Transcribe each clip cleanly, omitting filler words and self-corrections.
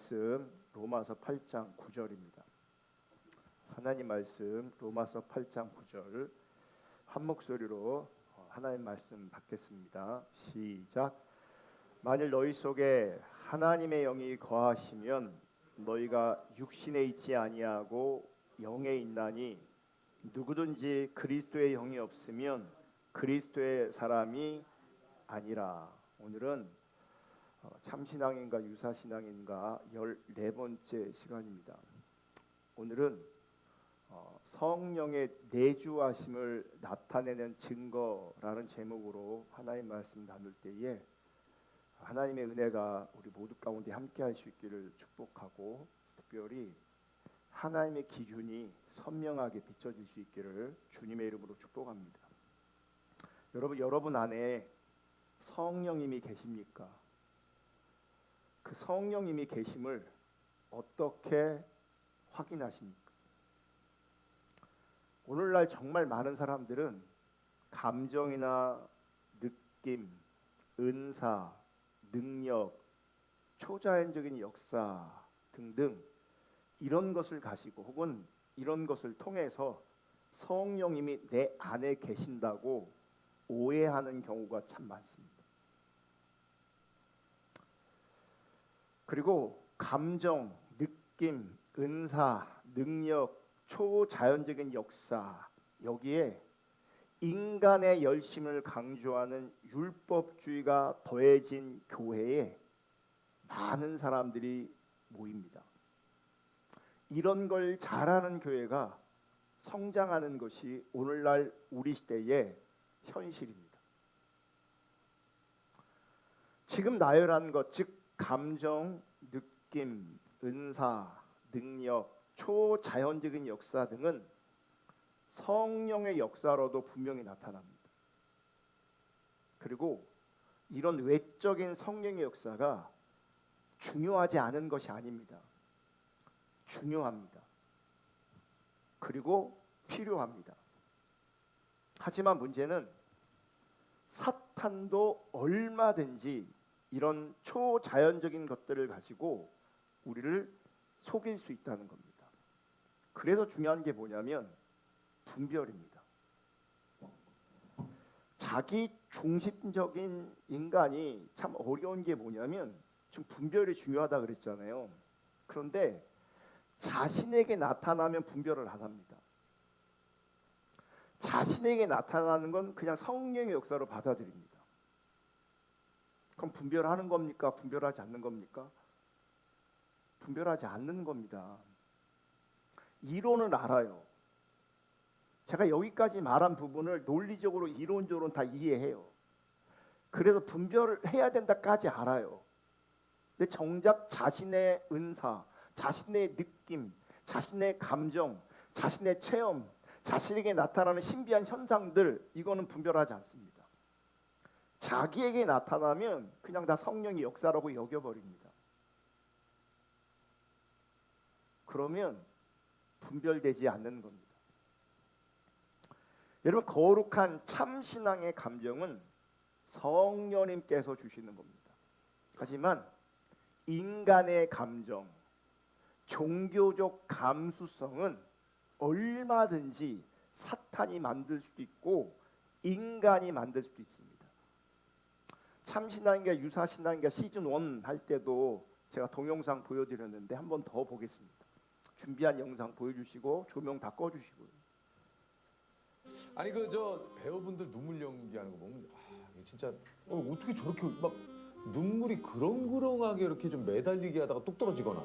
말씀 로마서 8장 9절입니다. 하나님 말씀 로마서 8장 9절 한 목소리로 하나님 말씀 받겠습니다. 시작. 만일 너희 속에 하나님의 영이 거하시면 너희가 육신에 있지 아니하고 영에 있나니 누구든지 그리스도의 영이 없으면 그리스도의 사람이 아니라. 오늘은 참신앙인가 유사신앙인가 14번째 시간입니다. 오늘은 성령의 내주하심을 나타내는 증거라는 제목으로 하나님 말씀 나눌 때에 하나님의 은혜가 우리 모두 가운데 함께 할 수 있기를 축복하고, 특별히 하나님의 기준이 선명하게 비춰질 수 있기를 주님의 이름으로 축복합니다. 여러분 안에 성령님이 계십니까? 그 성령님이 계심을 어떻게 확인하십니까? 오늘날 정말 많은 사람들은 감정이나 느낌, 은사, 능력, 초자연적인 역사 등등 이런 것을 가지고 혹은 이런 것을 통해서 성령님이 내 안에 계신다고 오해하는 경우가 참 많습니다. 그리고 감정, 느낌, 은사, 능력, 초자연적인 역사, 여기에 인간의 열심을 강조하는 율법주의가 더해진 교회에 많은 사람들이 모입니다. 이런 걸 잘하는 교회가 성장하는 것이 오늘날 우리 시대의 현실입니다. 지금 나열한 것, 즉 감정, 느낌, 은사, 능력, 초자연적인 역사 등은 성령의 역사로도 분명히 나타납니다. 그리고 이런 외적인 성령의 역사가 중요하지 않은 것이 아닙니다. 중요합니다. 그리고 필요합니다. 하지만 문제는 사탄도 얼마든지 이런 초자연적인 것들을 가지고 우리를 속일 수 있다는 겁니다. 그래서 중요한 게 뭐냐면 분별입니다. 자기 중심적인 인간이 참 어려운 게 뭐냐면 지금 분별이 중요하다 그랬잖아요. 그런데 자신에게 나타나면 분별을 안 합니다. 자신에게 나타나는 건 그냥 성령의 역사로 받아들입니다. 그럼 분별하는 겁니까? 분별하지 않는 겁니까? 분별하지 않는 겁니다. 이론을 알아요. 제가 여기까지 말한 부분을 논리적으로 이론적으로 다 이해해요. 그래서 분별을 해야 된다까지 알아요. 근데 정작 자신의 은사, 자신의 느낌, 자신의 감정, 자신의 체험, 자신에게 나타나는 신비한 현상들, 이거는 분별하지 않습니다. 자기에게 나타나면 그냥 다 성령의 역사라고 여겨버립니다. 그러면 분별되지 않는 겁니다. 여러분, 거룩한 참신앙의 감정은 성령님께서 주시는 겁니다. 하지만 인간의 감정, 종교적 감수성은 얼마든지 사탄이 만들 수도 있고 인간이 만들 수도 있습니다. 참신앙과 유사신앙과 시즌 1 할 때도 제가 동영상 보여드렸는데 한 번 더 보겠습니다. 준비한 영상 보여주시고 조명 다 꺼주시고요. 아니 그 저 배우분들 눈물 연기하는 거 보면 진짜 어떻게 저렇게 막 눈물이 그렁그렁하게 이렇게 좀 매달리게 하다가 뚝 떨어지거나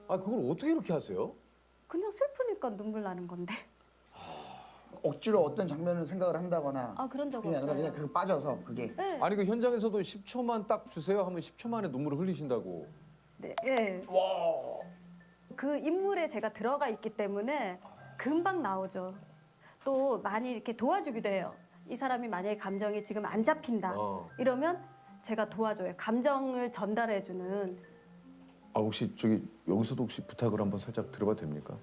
그걸 어떻게 이렇게 하세요? 그냥 슬프니까 눈물 나는 건데. 억지로 어떤 장면을 생각을 한다거나 그런 적 그냥 없어요. 그냥 그거 빠져서 그게 네. 아니 그 현장에서도 10초만 딱 주세요 하면 10초 만에 눈물을 흘리신다고. 네. 네. 그 인물에 제가 들어가 있기 때문에 금방 나오죠. 또 많이 이렇게 도와주기도 해요. 이 사람이 만약에 감정이 지금 안 잡힌다 이러면 제가 도와줘요. 감정을 전달해주는. 혹시 저기 여기서도 혹시 부탁을 한번 살짝 들어봐도 됩니까?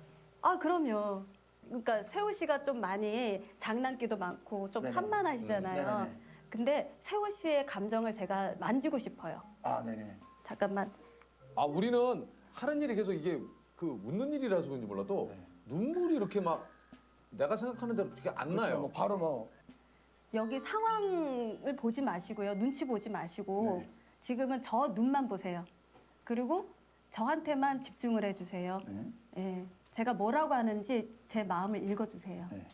그럼요. 그러니까 세호 씨가 좀 많이 장난기도 많고 좀 네네. 산만하시잖아요. 네네네. 근데 세호 씨의 감정을 제가 만지고 싶어요. 네네. 잠깐만. 우리는 하는 일이 계속 이게 그 웃는 일이라서 그런지 몰라도 눈물이 이렇게 막 내가 생각하는 대로 이렇게 안 그렇죠. 나요. 뭐 바로 뭐 여기 상황을 보지 마시고요. 눈치 보지 마시고 네. 지금은 저 눈만 보세요. 그리고 저한테만 집중을 해주세요. 네. 예, 제가 뭐라고 하는지 제 마음을 읽어주세요. 네.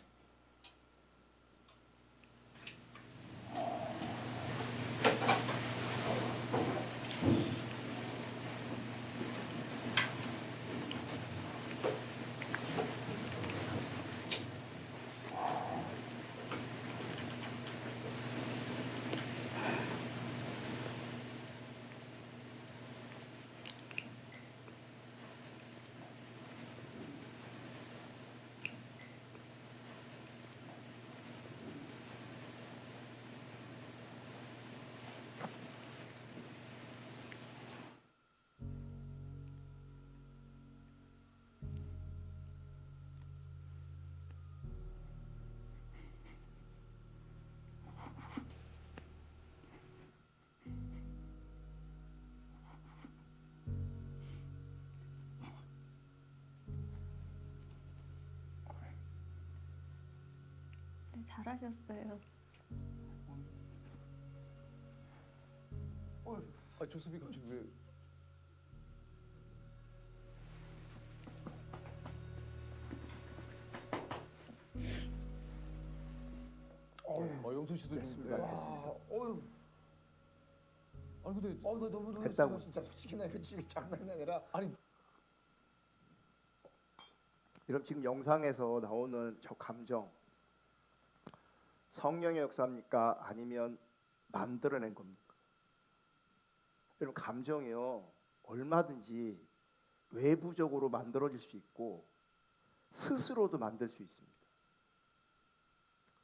네, 잘하셨어요. 아, 조셉이 갑자기 왜? 영순 씨도 됐습니다. 좀. 됐습니다. 어휴. 아니 근데 나 너무 놀랐어요. 됐다고. 진짜 솔직히 나 이거 지금 장난이 아니라 아니 여러분 지금 영상에서 나오는 저 감정 성령의 역사입니까? 아니면 만들어낸 겁니까? 여러분 감정이요 얼마든지 외부적으로 만들어질 수 있고 스스로도 만들 수 있습니다.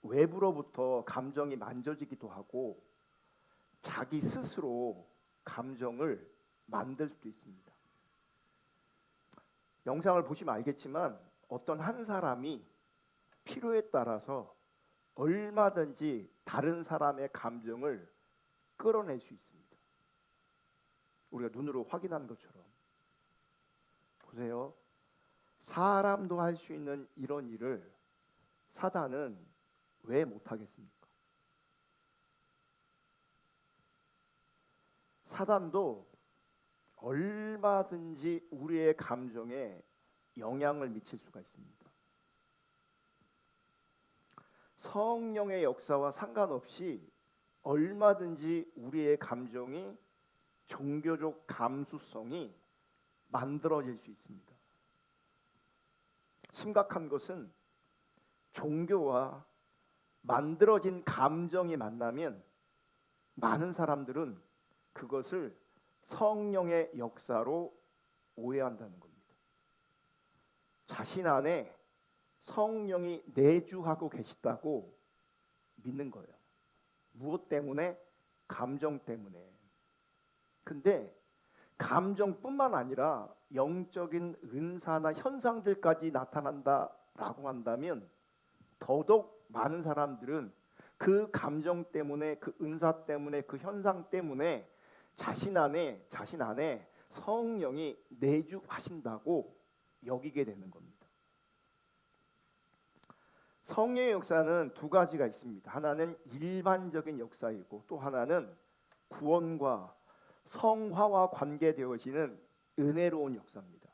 외부로부터 감정이 만져지기도 하고 자기 스스로 감정을 만들 수도 있습니다. 영상을 보시면 알겠지만 어떤 한 사람이 필요에 따라서 얼마든지 다른 사람의 감정을 끌어낼 수 있습니다. 우리가 눈으로 확인한 것처럼 보세요. 사람도 할 수 있는 이런 일을 사단은 왜 못하겠습니까? 사단도 얼마든지 우리의 감정에 영향을 미칠 수가 있습니다. 성령의 역사와 상관없이 얼마든지 우리의 감정이 종교적 감수성이 만들어질 수 있습니다. 심각한 것은 종교와 만들어진 감정이 만나면 많은 사람들은 그것을 성령의 역사로 오해한다는 겁니다. 자신 안에 성령이 내주하고 계시다고 믿는 거예요. 무엇 때문에? 감정 때문에. 근데 감정뿐만 아니라 영적인 은사나 현상들까지 나타난다라고 한다면 더더욱 많은 사람들은 그 감정 때문에, 그 은사 때문에, 그 현상 때문에 자신 안에 성령이 내주하신다고 여기게 되는 겁니다. 성령의 역사는 두 가지가 있습니다. 하나는 일반적인 역사이고 또 하나는 구원과 성화와 관계되어지는 은혜로운 역사입니다.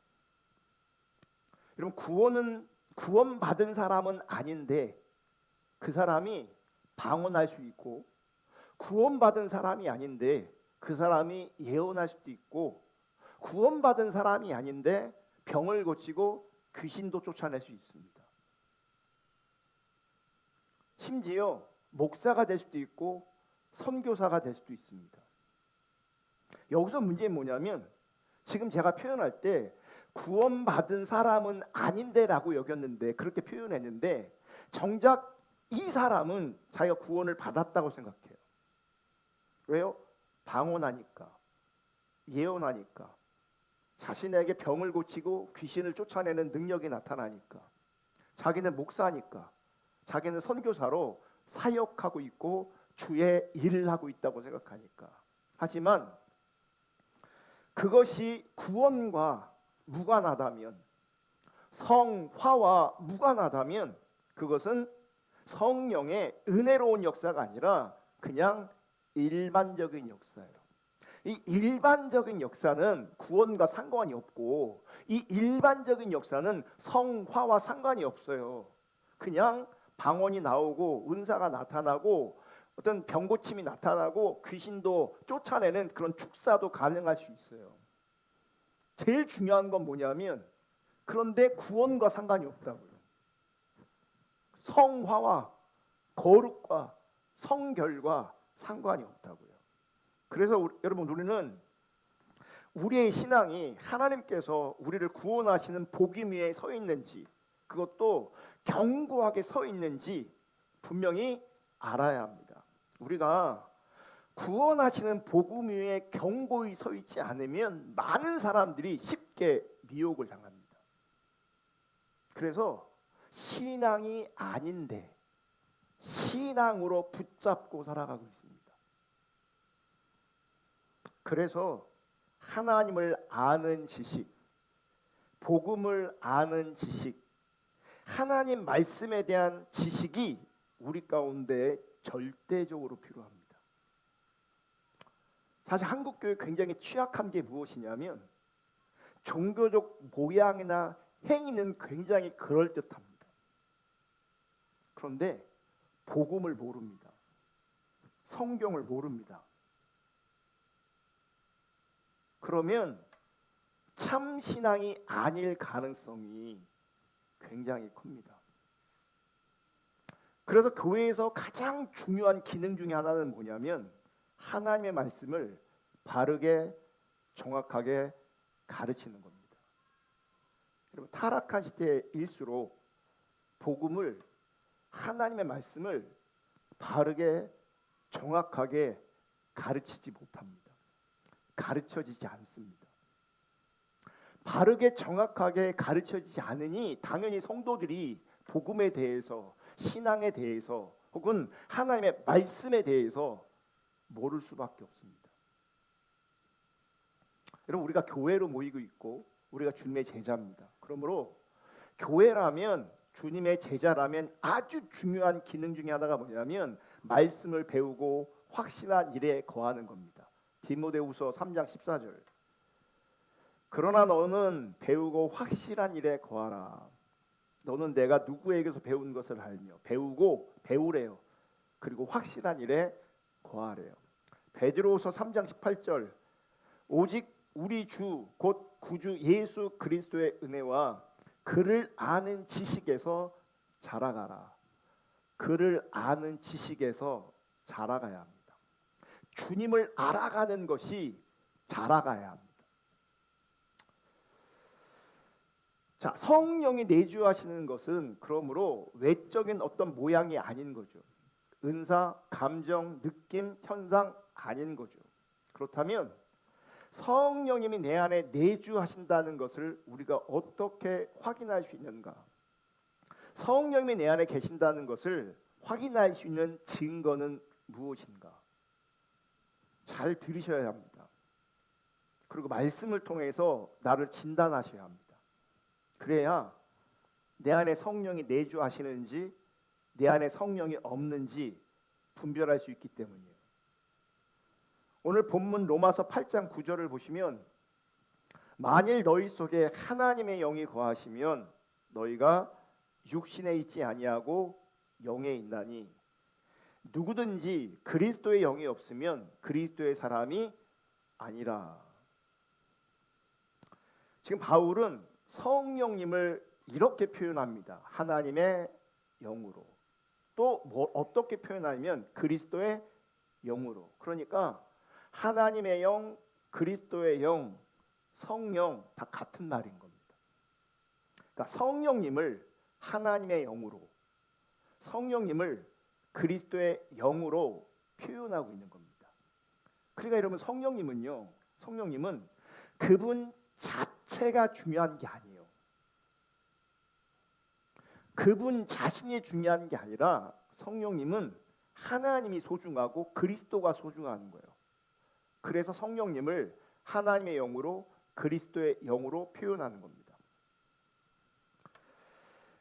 여러분 구원받은 사람은 아닌데 그 사람이 방언할 수 있고 구원받은 사람이 아닌데 그 사람이 예언할 수도 있고 구원받은 사람이 아닌데 병을 고치고 귀신도 쫓아낼 수 있습니다. 심지어 목사가 될 수도 있고 선교사가 될 수도 있습니다. 여기서 문제는 뭐냐면 지금 제가 표현할 때 구원받은 사람은 아닌데라고 여겼는데 그렇게 표현했는데 정작 이 사람은 자기가 구원을 받았다고 생각해요. 왜요? 방언하니까, 예언하니까, 자신에게 병을 고치고 귀신을 쫓아내는 능력이 나타나니까, 자기는 목사니까, 자기는 선교사로 사역하고 있고 주의 일을 하고 있다고 생각하니까. 하지만 그것이 구원과 무관하다면, 성화와 무관하다면 그것은 성령의 은혜로운 역사가 아니라 그냥 일반적인 역사예요. 이 일반적인 역사는 구원과 상관이 없고, 이 일반적인 역사는 성화와 상관이 없어요. 그냥 방언이 나오고 은사가 나타나고 어떤 병고침이 나타나고 귀신도 쫓아내는 그런 축사도 가능할 수 있어요. 제일 중요한 건 뭐냐면, 그런데 구원과 상관이 없다고요. 성화와 거룩과 성결과 상관이 없다고요. 그래서 여러분, 우리는 우리의 신앙이 하나님께서 우리를 구원하시는 복음 위에 서 있는지, 그것도 견고하게 서 있는지 분명히 알아야 합니다. 우리가 구원하시는 복음 위에 견고히 서 있지 않으면 많은 사람들이 쉽게 미혹을 당합니다. 그래서 신앙이 아닌데 신앙으로 붙잡고 살아가고 있습니다. 그래서 하나님을 아는 지식, 복음을 아는 지식, 하나님 말씀에 대한 지식이 우리 가운데 절대적으로 필요합니다. 사실 한국 교회 굉장히 취약한 게 무엇이냐면, 종교적 모양이나 행위는 굉장히 그럴듯합니다. 그런데 복음을 모릅니다. 성경을 모릅니다. 그러면 참 신앙이 아닐 가능성이 굉장히 큽니다. 그래서 교회에서 가장 중요한 기능 중에 하나는 뭐냐면, 하나님의 말씀을 바르게 정확하게 가르치는 겁니다. 여러분, 타락한 시대일수록 복음을, 하나님의 말씀을 바르게 정확하게 가르치지 못합니다. 가르쳐지지 않습니다. 바르게 정확하게 가르쳐지지 않으니 당연히 성도들이 복음에 대해서, 신앙에 대해서, 혹은 하나님의 말씀에 대해서 모를 수밖에 없습니다. 여러분, 우리가 교회로 모이고 있고 우리가 주님의 제자입니다. 그러므로 교회라면, 주님의 제자라면 아주 중요한 기능 중에 하나가 뭐냐면 말씀을 배우고 확실한 일에 거하는 겁니다. 디모데후서 3장 14절. 그러나 너는 배우고 확실한 일에 거하라. 너는 내가 누구에게서 배운 것을 알며, 배우고 배우래요. 그리고 확실한 일에 거하래요. 베드로후서 3장 18절. 오직 우리 주 곧 구주 예수 그리스도의 은혜와 그를 아는 지식에서 자라가라. 그를 아는 지식에서 자라가야 합니다. 주님을 알아가는 것이 자라가야 합니다. 자, 성령이 내주하시는 것은 그러므로 외적인 어떤 모양이 아닌 거죠. 은사, 감정, 느낌, 현상 아닌 거죠. 그렇다면 성령님이 내 안에 내주하신다는 것을 우리가 어떻게 확인할 수 있는가? 성령님이 내 안에 계신다는 것을 확인할 수 있는 증거는 무엇인가? 잘 들으셔야 합니다. 그리고 말씀을 통해서 나를 진단하셔야 합니다. 그래야 내 안에 성령이 내주하시는지, 내 안에 성령이 없는지 분별할 수 있기 때문이에요. 오늘 본문 로마서 8장 9절을 보시면, 만일 너희 속에 하나님의 영이 거하시면 너희가 육신에 있지 아니하고 영에 있나니, 누구든지 그리스도의 영이 없으면 그리스도의 사람이 아니라. 지금 바울은 성령님을 이렇게 표현합니다. 하나님의 영으로. 또 뭐 어떻게 표현하냐면 그리스도의 영으로. 그러니까 하나님의 영, 그리스도의 영, 성령 다 같은 말인 겁니다. 그러니까 성령님을 하나님의 영으로, 성령님을 그리스도의 영으로 표현하고 있는 겁니다. 그러니까 여러분, 성령님은 그분 자체가 중요한 게 아니에요. 그분 자신이 중요한 게 아니라 성령님은 하나님이 소중하고 그리스도가 소중한 거예요. 그래서 성령님을 하나님의 영으로 그리스도의 영으로 표현하는 겁니다.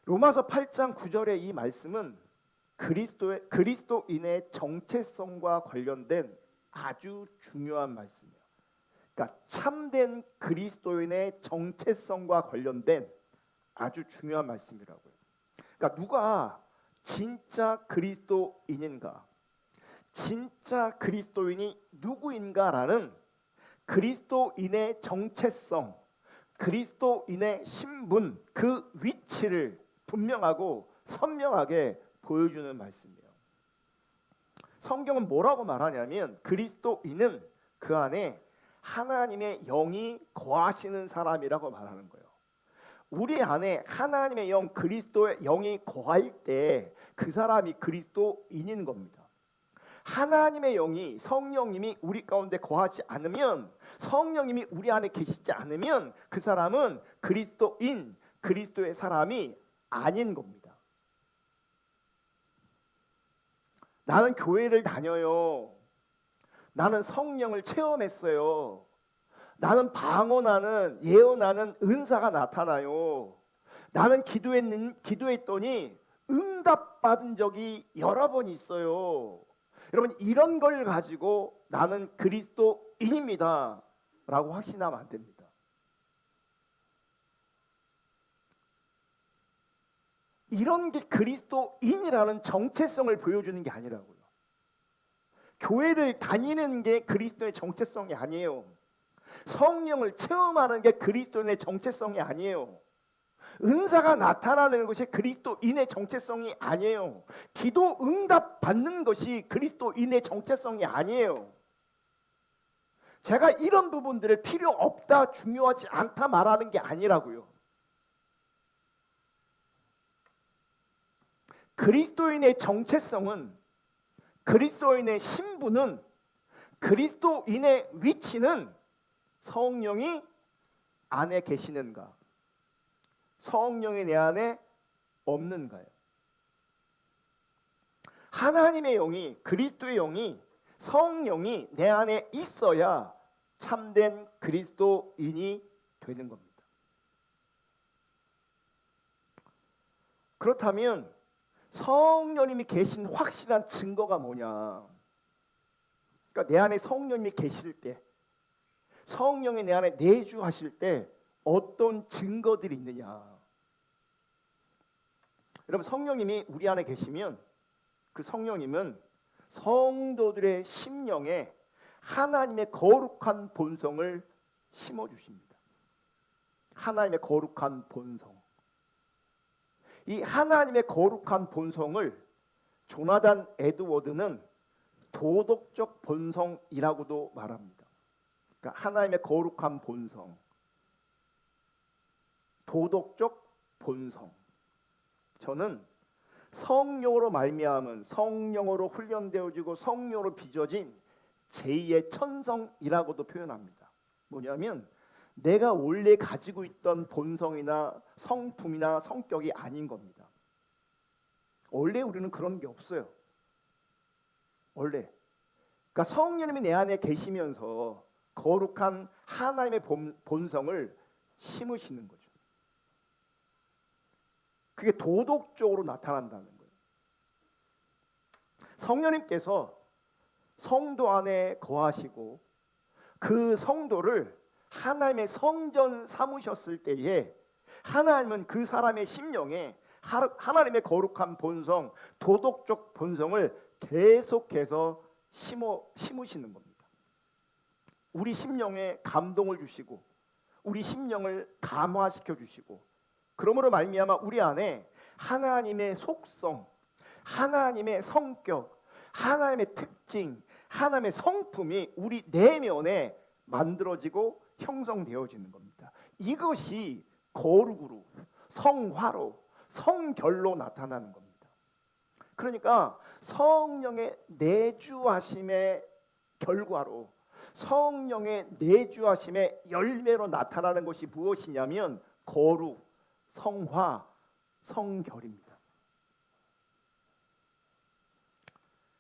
로마서 8장 9절의 이 말씀은 그리스도인의 정체성과 관련된 아주 중요한 말씀이에요. 그러니까 참된 그리스도인의 정체성과 관련된 아주 중요한 말씀이라고요. 그러니까 누가 진짜 그리스도인인가, 진짜 그리스도인이 누구인가라는 그리스도인의 정체성, 그리스도인의 신분, 그 위치를 분명하고 선명하게 보여주는 말씀이에요. 성경은 뭐라고 말하냐면 그리스도인은 그 안에 하나님의 영이 거하시는 사람이라고 말하는 거예요. 우리 안에 하나님의 영, 그리스도의 영이 거할 때 그 사람이 그리스도인인 겁니다. 하나님의 영이, 성령님이 우리 가운데 거하지 않으면, 성령님이 우리 안에 계시지 않으면 그 사람은 그리스도인, 그리스도의 사람이 아닌 겁니다. 나는 교회를 다녀요. 나는 성령을 체험했어요. 나는 방언하는, 예언하는 은사가 나타나요. 나는 기도했더니 응답받은 적이 여러 번 있어요. 여러분, 이런 걸 가지고 나는 그리스도인입니다 라고 확신하면 안 됩니다. 이런 게 그리스도인이라는 정체성을 보여주는 게 아니라고요. 교회를 다니는 게 그리스도의 정체성이 아니에요. 성령을 체험하는 게 그리스도인의 정체성이 아니에요. 은사가 나타나는 것이 그리스도인의 정체성이 아니에요. 기도 응답 받는 것이 그리스도인의 정체성이 아니에요. 제가 이런 부분들을 필요 없다, 중요하지 않다 말하는 게 아니라고요. 그리스도인의 정체성은, 그리스도인의 신분은, 그리스도인의 위치는 성령이 안에 계시는가, 성령이 내 안에 없는가요? 하나님의 영이, 그리스도의 영이, 성령이 내 안에 있어야 참된 그리스도인이 되는 겁니다. 그렇다면 성령님이 계신 확실한 증거가 뭐냐? 그러니까 내 안에 성령님이 계실 때, 성령이 내 안에 내주하실 때 어떤 증거들이 있느냐? 여러분, 성령님이 우리 안에 계시면 그 성령님은 성도들의 심령에 하나님의 거룩한 본성을 심어주십니다. 하나님의 거룩한 본성. 이 하나님의 거룩한 본성을 조나단 에드워드는 도덕적 본성이라고도 말합니다. 그러니까 하나님의 거룩한 본성, 도덕적 본성. 저는 성령으로 말미암은, 성령으로 훈련되어지고 성령으로 빚어진 제2의 천성이라고도 표현합니다. 뭐냐면 내가 원래 가지고 있던 본성이나 성품이나 성격이 아닌 겁니다. 원래 우리는 그런 게 없어요. 원래. 그러니까 성령님이 내 안에 계시면서 거룩한 하나님의 본성을 심으시는 거죠. 그게 도덕적으로 나타난다는 거예요. 성령님께서 성도 안에 거하시고 그 성도를 하나님의 성전 삼으셨을 때에 하나님은 그 사람의 심령에 하나님의 거룩한 본성, 도덕적 본성을 계속해서 심으시는 겁니다. 우리 심령에 감동을 주시고 우리 심령을 감화시켜 주시고, 그러므로 말미암아 우리 안에 하나님의 속성, 하나님의 성격, 하나님의 특징, 하나님의 성품이 우리 내면에 만들어지고 형성되어지는 겁니다. 이것이 거룩으로, 성화로, 성결로 나타나는 겁니다. 그러니까 성령의 내주하심의 결과로, 성령의 내주하심의 열매로 나타나는 것이 무엇이냐면 거룩, 성화, 성결입니다.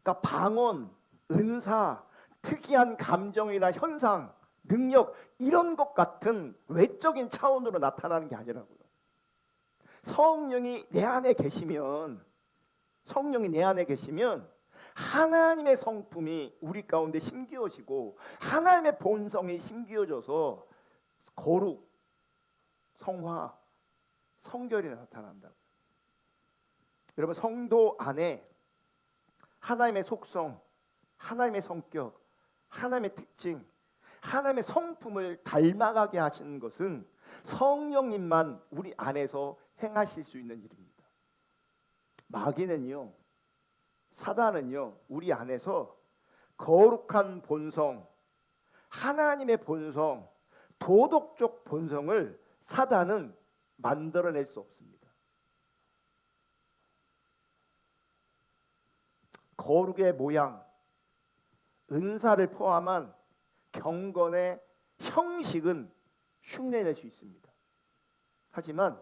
그러니까 방언, 은사, 특이한 감정이나 현상, 능력 이런 것 같은 외적인 차원으로 나타나는 게 아니라고요. 성령이 내 안에 계시면 하나님의 성품이 우리 가운데 심기어지고 하나님의 본성이 심기어져서 거룩, 성화, 성결이 나타난다고. 여러분, 성도 안에 하나님의 속성, 하나님의 성격, 하나님의 특징, 하나님의 성품을 닮아가게 하시는 것은 성령님만 우리 안에서 행하실 수 있는 일입니다. 마귀는요, 사단은요, 우리 안에서 거룩한 본성, 하나님의 본성, 도덕적 본성을 사단은 만들어낼 수 없습니다. 거룩의 모양, 은사를 포함한 경건의 형식은 흉내낼 수 있습니다. 하지만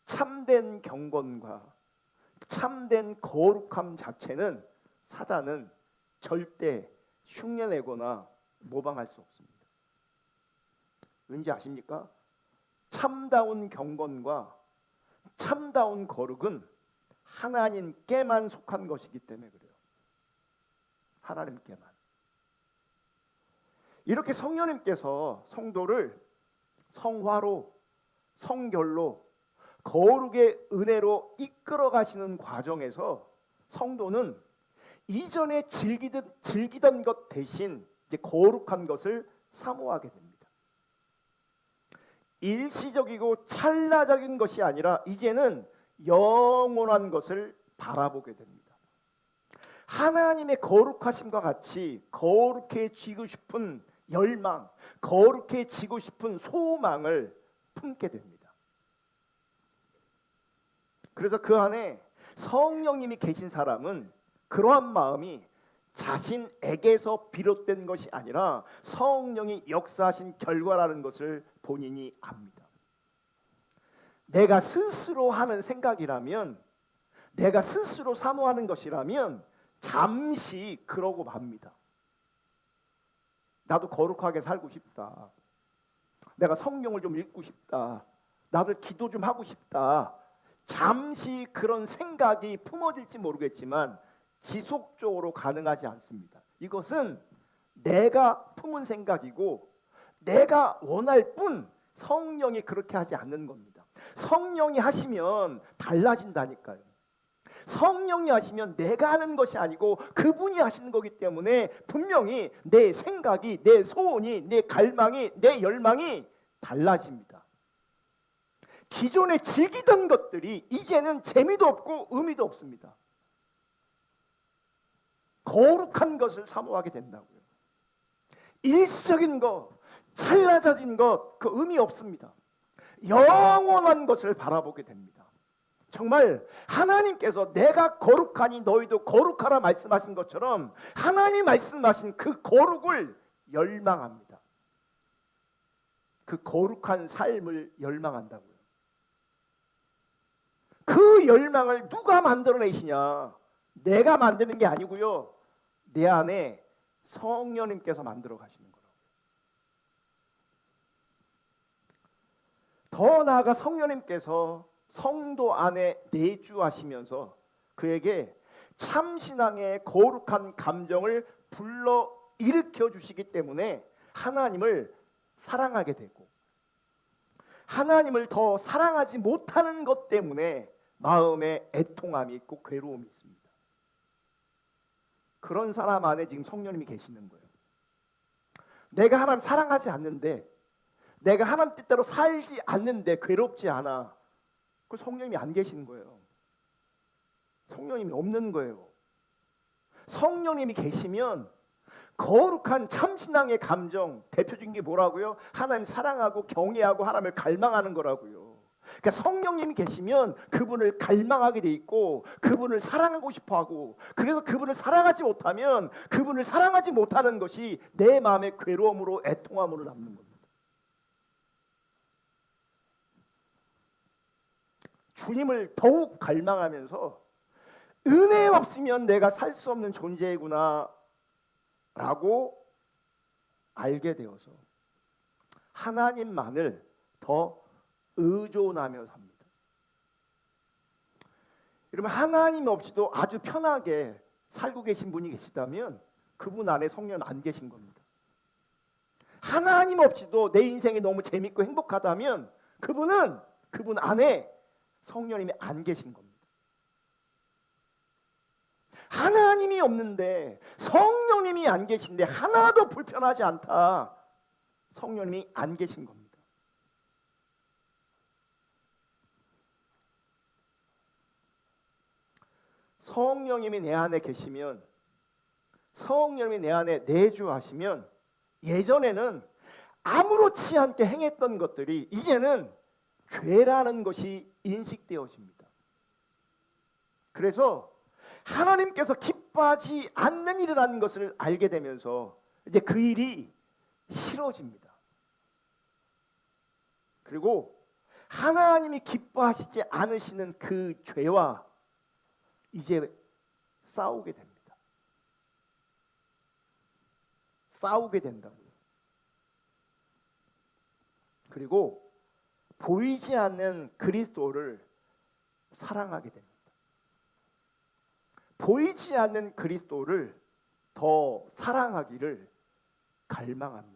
참된 경건과 참된 거룩함 자체는 사단은 절대 흉내내거나 모방할 수 없습니다. 왠지 아십니까? 참다운 경건과 참다운 거룩은 하나님께만 속한 것이기 때문에 그래요. 하나님께만. 이렇게 성령님께서 성도를 성화로, 성결로, 거룩의 은혜로 이끌어 가시는 과정에서 성도는 이전에 즐기던 것 대신 이제 거룩한 것을 사모하게 됩니다. 일시적이고 찰나적인 것이 아니라 이제는 영원한 것을 바라보게 됩니다. 하나님의 거룩하심과 같이 거룩해지고 싶은 열망, 거룩해지고 싶은 소망을 품게 됩니다. 그래서 그 안에 성령님이 계신 사람은 그러한 마음이 자신에게서 비롯된 것이 아니라 성령이 역사하신 결과라는 것을 본인이 압니다. 내가 스스로 하는 생각이라면, 내가 스스로 사모하는 것이라면 잠시 그러고 맙니다. 나도 거룩하게 살고 싶다. 내가 성경을 좀 읽고 싶다. 나도 기도 좀 하고 싶다. 잠시 그런 생각이 품어질지 모르겠지만 지속적으로 가능하지 않습니다. 이것은 내가 품은 생각이고 내가 원할 뿐 성령이 그렇게 하지 않는 겁니다. 성령이 하시면 달라진다니까요. 성령이 하시면 내가 하는 것이 아니고 그분이 하시는 거기 때문에 분명히 내 생각이, 내 소원이, 내 갈망이, 내 열망이 달라집니다. 기존에 즐기던 것들이 이제는 재미도 없고 의미도 없습니다. 거룩한 것을 사모하게 된다고요. 일시적인 것, 찰나적인 것, 그 의미 없습니다. 영원한 것을 바라보게 됩니다. 정말 하나님께서 내가 거룩하니 너희도 거룩하라 말씀하신 것처럼 하나님이 말씀하신 그 거룩을 열망합니다. 그 거룩한 삶을 열망한다고요. 그 열망을 누가 만들어내시냐? 내가 만드는 게 아니고요. 내 안에 성령님께서 만들어 가시는 거라고요. 더 나아가 성령님께서 성도 안에 내주하시면서 그에게 참신앙의 거룩한 감정을 불러 일으켜 주시기 때문에 하나님을 사랑하게 되고 하나님을 더 사랑하지 못하는 것 때문에 마음에 애통함이 있고 괴로움이 있습니다. 그런 사람 안에 지금 성령님이 계시는 거예요. 내가 하나님 사랑하지 않는데, 내가 하나님 뜻대로 살지 않는데 괴롭지 않아. 그 성령님이 안 계시는 거예요. 성령님이 없는 거예요. 성령님이 계시면 거룩한 참신앙의 감정, 대표적인 게 뭐라고요? 하나님 사랑하고 경외하고 하나님을 갈망하는 거라고요. 그러니까 성령님이 계시면 그분을 갈망하게 돼 있고 그분을 사랑하고 싶어하고, 그래서 그분을 사랑하지 못하면 그분을 사랑하지 못하는 것이 내 마음의 괴로움으로 애통함으로 남는 겁니다. 주님을 더욱 갈망하면서 은혜 없으면 내가 살 수 없는 존재구나 라고 알게 되어서 하나님만을 더 의존하며 삽니다. 여러분, 하나님 없이도 아주 편하게 살고 계신 분이 계시다면 그분 안에 성령 안 계신 겁니다. 하나님 없이도 내 인생이 너무 재밌고 행복하다면 그분 안에 성령님이 안 계신 겁니다. 하나님이 없는데 성령님이 안 계신데 하나도 불편하지 않다. 성령님이 안 계신 겁니다. 성령님이 내 안에 계시면, 성령님이 내 안에 내주하시면, 예전에는 아무렇지 않게 행했던 것들이 이제는 죄라는 것이 인식되어집니다. 그래서 하나님께서 기뻐하지 않는 일이라는 것을 알게 되면서 이제 그 일이 싫어집니다. 그리고 하나님이 기뻐하시지 않으시는 그 죄와 이제 싸우게 됩니다. 싸우게 된다고요. 그리고 보이지 않는 그리스도를 사랑하게 됩니다. 보이지 않는 그리스도를 더 사랑하기를 갈망합니다.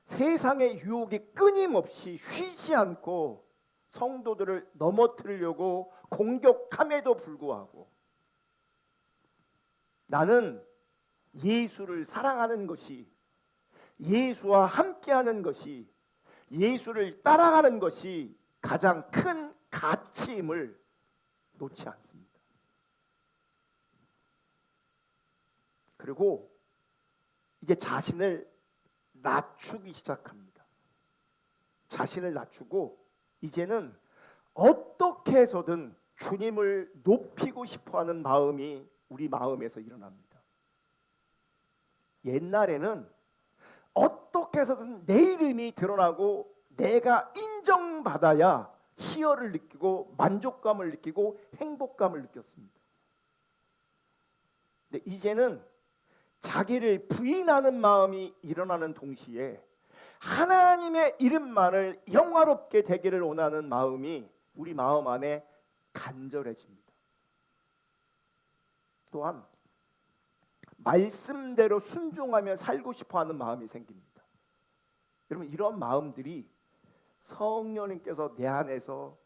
세상의 유혹이 끊임없이 쉬지 않고 성도들을 넘어뜨리려고 공격함에도 불구하고 나는 예수를 사랑하는 것이, 예수와 함께하는 것이, 예수를 따라가는 것이 가장 큰 가치임을 놓지 않습니다. 그리고 이제 자신을 낮추기 시작합니다. 자신을 낮추고 이제는 어떻게 해서든 주님을 높이고 싶어하는 마음이 우리 마음에서 일어납니다. 옛날에는 어떻게 해서든 내 이름이 드러나고 내가 인정받아야 희열을 느끼고 만족감을 느끼고 행복감을 느꼈습니다. 근데 이제는 자기를 부인하는 마음이 일어나는 동시에 하나님의 이름만을 영화롭게 되기를 원하는 마음이 우리 마음 안에 간절해집니다. 또한 말씀대로 순종하며 살고 싶어하는 마음이 생깁니다. 여러분, 이런 마음들이 성령님께서 내 안에서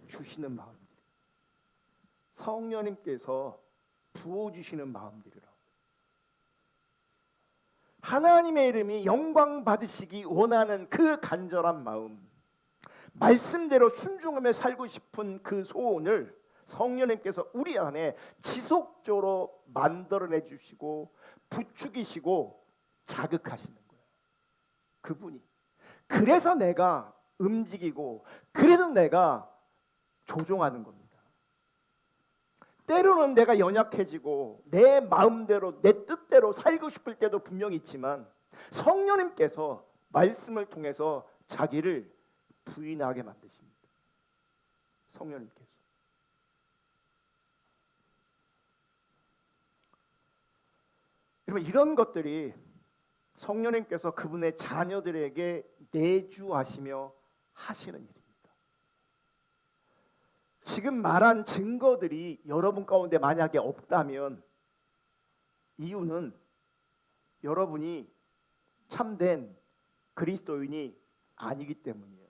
주시는 마음들, 성령님께서 부어주시는 마음들이라고. 하나님의 이름이 영광 받으시기 원하는 그 간절한 마음, 말씀대로 순종하며 살고 싶은 그 소원을 성령님께서 우리 안에 지속적으로 만들어내 주시고 부추기시고 자극하시는 거예요. 그분이. 그래서 내가 움직이고 그래서 내가 조종하는 겁니다. 때로는 내가 연약해지고 내 마음대로 내 뜻대로 살고 싶을 때도 분명히 있지만 성령님께서 말씀을 통해서 자기를 부인하게 만드십니다. 성령님께서. 여러분, 이런 것들이 성령님께서 그분의 자녀들에게 내주하시며 하시는 일입니다. 지금 말한 증거들이 여러분 가운데 만약에 없다면 이유는 여러분이 참된 그리스도인이 아니기 때문이에요.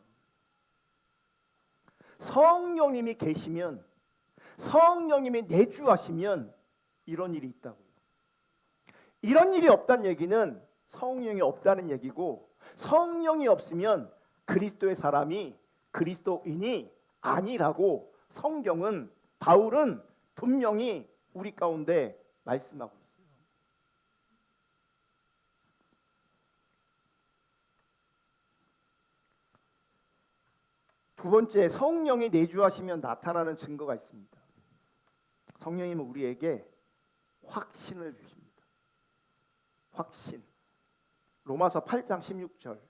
성령님이 계시면, 성령님이 내주하시면 이런 일이 있다고요. 이런 일이 없다는 얘기는 성령이 없다는 얘기고, 성령이 없으면 그리스도의 사람이 그리스도인이 아니라고 성경은, 바울은 분명히 우리 가운데 말씀하고 있어요. 두 번째, 성령이 내주하시면 나타나는 증거가 있습니다. 성령님은 우리에게 확신을 주십니다. 확신. 로마서 8장 16절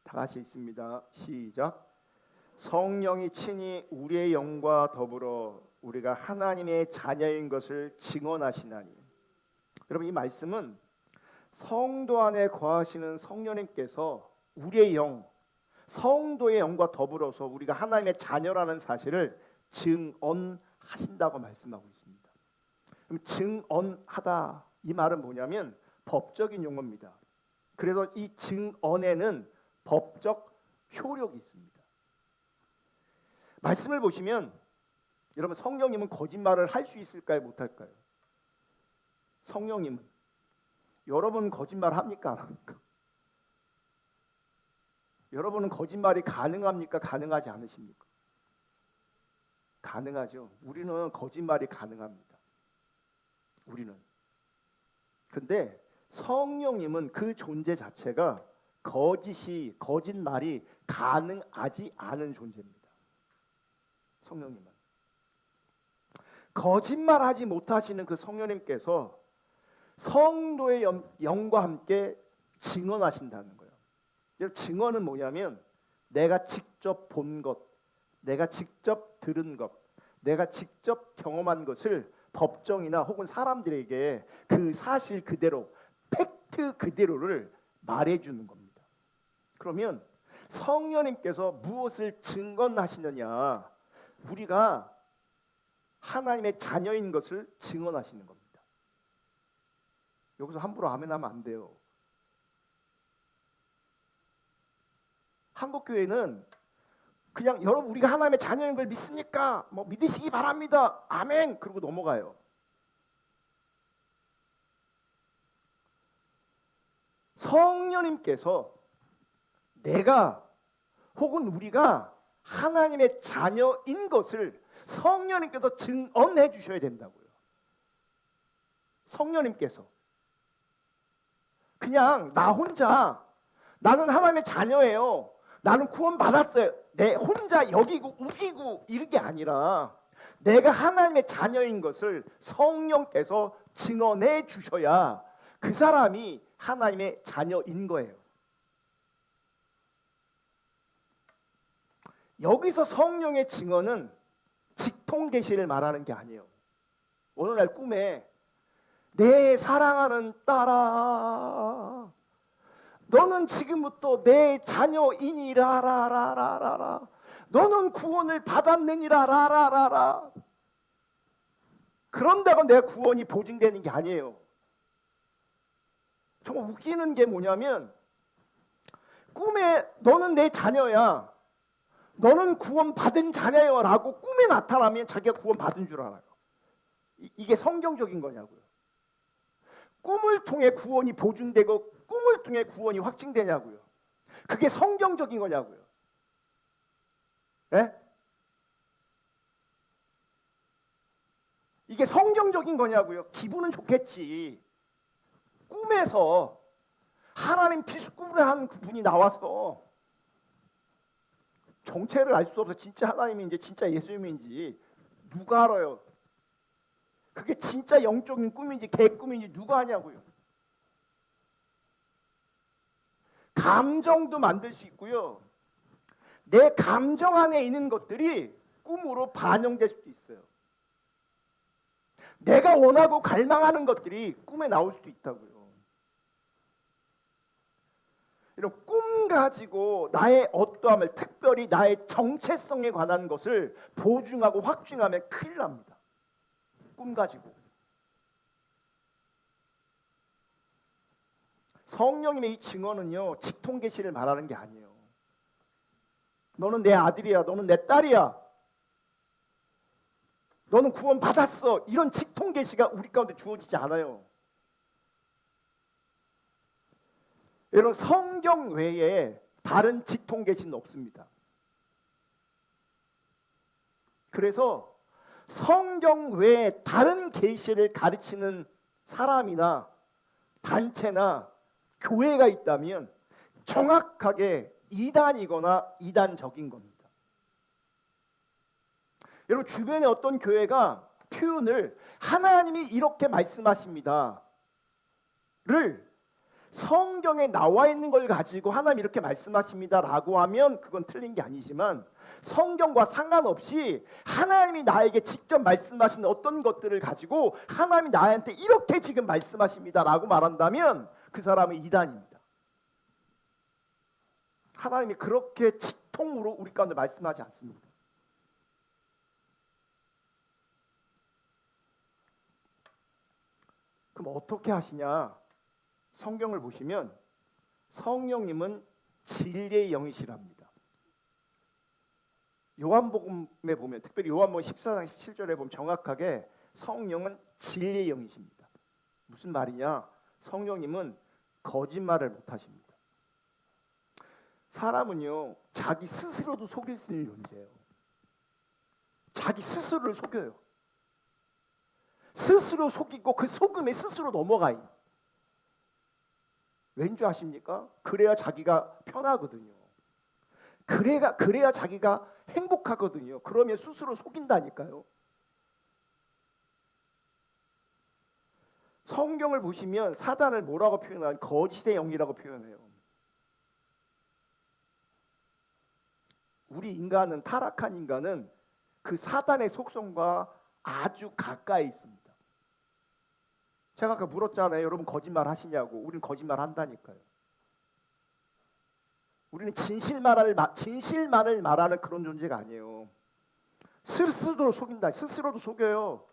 다 같이 읽습니다. 시작. 성령이 친히 우리의 영과 더불어 우리가 하나님의 자녀인 것을 증언하시나니. 여러분, 이 말씀은 성도 안에 거하시는 성령님께서 우리의 영, 성도의 영과 더불어서 우리가 하나님의 자녀라는 사실을 증언하신다고 말씀하고 있습니다. 그럼 증언하다 이 말은 뭐냐면 법적인 용어입니다. 그래서 이 증언에는 법적 효력이 있습니다. 말씀을 보시면 여러분 성령님은 거짓말을 할 수 있을까요? 못할까요? 성령님은 여러분 거짓말 합니까? 안 합니까? 여러분은 거짓말이 가능합니까? 가능하지 않으십니까? 가능하죠. 우리는 거짓말이 가능합니다. 우리는. 근데 성령님은 그 존재 자체가 거짓말이 가능하지 않은 존재입니다. 성령님은. 거짓말하지 못하시는 그 성령님께서 성도의 영과 함께 증언하신다는 거예요. 증언은 뭐냐면 내가 직접 본 것, 내가 직접 들은 것, 내가 직접 경험한 것을 법정이나 혹은 사람들에게 그 사실 그대로, 팩트 그대로를 말해주는 겁니다. 그러면 성령님께서 무엇을 증언하시느냐? 우리가 하나님의 자녀인 것을 증언하시는 겁니다. 여기서 함부로 아멘하면 안 돼요. 한국교회는 그냥 여러분 우리가 하나님의 자녀인 걸 믿습니까? 뭐 믿으시기 바랍니다. 아멘. 그러고 넘어가요. 성령님께서 내가 혹은 우리가 하나님의 자녀인 것을 성령님께서 증언해 주셔야 된다고요. 성령님께서 그냥 나 혼자 나는 하나님의 자녀예요. 나는 구원 받았어요. 내 혼자 여기고 우기고 이런 게 아니라 내가 하나님의 자녀인 것을 성령께서 증언해 주셔야 그 사람이 하나님의 자녀인 거예요. 여기서 성령의 증언은 직통 계시를 말하는 게 아니에요. 어느 날 꿈에 내 사랑하는 딸아 너는 지금부터 내 자녀이니라 라라라라라 너는 구원을 받았느니라 라라라라 그런다고 내 구원이 보증되는 게 아니에요. 정말 웃기는 게 뭐냐면 꿈에 너는 내 자녀야 너는 구원 받은 자녀요 라고 꿈에 나타나면 자기가 구원 받은 줄 알아요. 이게 성경적인 거냐고요. 꿈을 통해 구원이 보증되고 꿈을 통해 구원이 확증되냐고요. 그게 성경적인 거냐고요. 예? 이게 성경적인 거냐고요. 기분은 좋겠지. 꿈에서 하나님 피스꿈을 한 분이 나와서 정체를 알 수 없어. 진짜 하나님인지 진짜 예수님인지 누가 알아요. 그게 진짜 영적인 꿈인지 개꿈인지 누가 아냐고요. 감정도 만들 수 있고요. 내 감정 안에 있는 것들이 꿈으로 반영될 수도 있어요. 내가 원하고 갈망하는 것들이 꿈에 나올 수도 있다고요. 이런 꿈 가지고 나의 어떠함을 특별히 나의 정체성에 관한 것을 보증하고 확증하면 큰일 납니다. 꿈 가지고. 성령님의 이 증언은요 직통 계시를 말하는 게 아니에요. 너는 내 아들이야, 너는 내 딸이야, 너는 구원 받았어. 이런 직통 계시가 우리 가운데 주어지지 않아요. 여러분 성경 외에 다른 직통 계시는 없습니다. 그래서 성경 외에 다른 계시를 가르치는 사람이나 단체나 교회가 있다면 정확하게 이단이거나 이단적인 겁니다. 여러분 주변에 어떤 교회가 표현을 하나님이 이렇게 말씀하십니다를 성경에 나와 있는 걸 가지고 하나님 이렇게 말씀하십니다라고 하면 그건 틀린 게 아니지만 성경과 상관없이 하나님이 나에게 직접 말씀하신 어떤 것들을 가지고 하나님이 나한테 이렇게 지금 말씀하십니다라고 말한다면 그 사람은 이단입니다. 하나님이 그렇게 직통으로 우리 가운데 말씀하지 않습니다. 그럼 어떻게 하시냐? 성경을 보시면 성령님은 진리의 영이시랍니다. 요한복음에 보면, 특별히 요한복음 14장 17절에 보면 정확하게 성령은 진리의 영이십니다. 무슨 말이냐? 성령님은 거짓말을 못 하십니다. 사람은요, 자기 스스로도 속일 수 있는 존재예요. 자기 스스로를 속여요. 스스로 속이고 그 속음에 스스로 넘어가요. 왠 줄 아십니까? 그래야 자기가 편하거든요. 그래야 자기가 행복하거든요. 그러면 스스로 속인다니까요. 성경을 보시면 사단을 뭐라고 표현하냐? 거짓의 영이라고 표현해요. 우리 인간은, 타락한 인간은 그 사단의 속성과 아주 가까이 있습니다. 제가 아까 물었잖아요. 여러분 거짓말 하시냐고. 우리는 거짓말 한다니까요. 우리는 진실만을 말하는 그런 존재가 아니에요. 스스로도 속인다. 스스로도 속여요.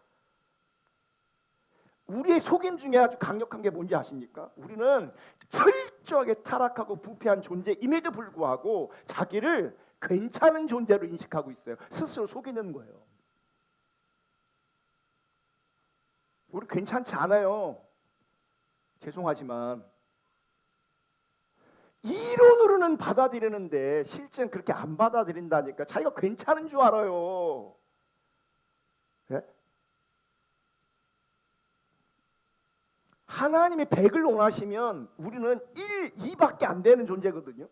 우리의 속임 중에 아주 강력한 게 뭔지 아십니까? 우리는 철저하게 타락하고 부패한 존재임에도 불구하고 자기를 괜찮은 존재로 인식하고 있어요. 스스로 속이는 거예요. 우리 괜찮지 않아요. 죄송하지만 이론으로는 받아들이는데 실제는 그렇게 안 받아들인다니까. 자기가 괜찮은 줄 알아요. 예? 하나님이 100을 원하시면 우리는 1, 2밖에 안 되는 존재거든요.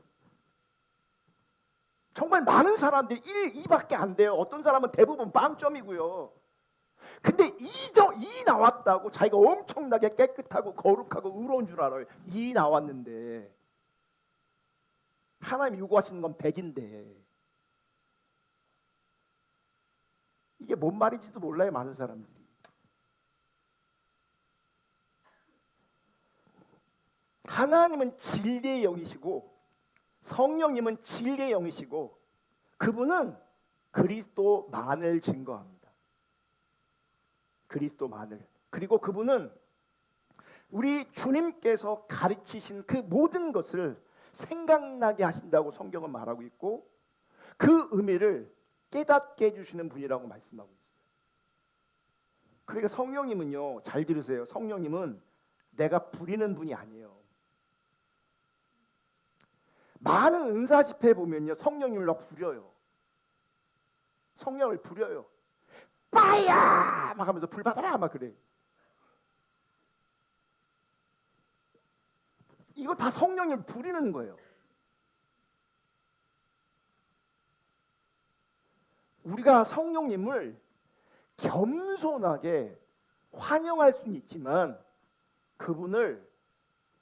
정말 많은 사람들이 1, 2밖에 안 돼요. 어떤 사람은 대부분 빵점이고요. 근데 2 나왔다고 자기가 엄청나게 깨끗하고 거룩하고 의로운 줄 알아요. 2 나왔는데 하나님이 요구하시는 건 100인데 이게 뭔 말인지도 몰라요. 많은 사람들이. 하나님은 진리의 영이시고 성령님은 진리의 영이시고 그분은 그리스도만을 증거합니다. 그리스도만을. 그리고 그분은 우리 주님께서 가르치신 그 모든 것을 생각나게 하신다고 성경은 말하고 있고 그 의미를 깨닫게 해주시는 분이라고 말씀하고 있어요. 그러니까 성령님은요, 잘 들으세요. 성령님은 내가 부리는 분이 아니에요. 많은 은사 집회 보면요, 성령님을 막 부려요. 성령을 부려요. 빠야! 막 하면서 불 받아라! 막 그래. 이거 다 성령님을 부리는 거예요. 우리가 성령님을 겸손하게 환영할 수는 있지만 그분을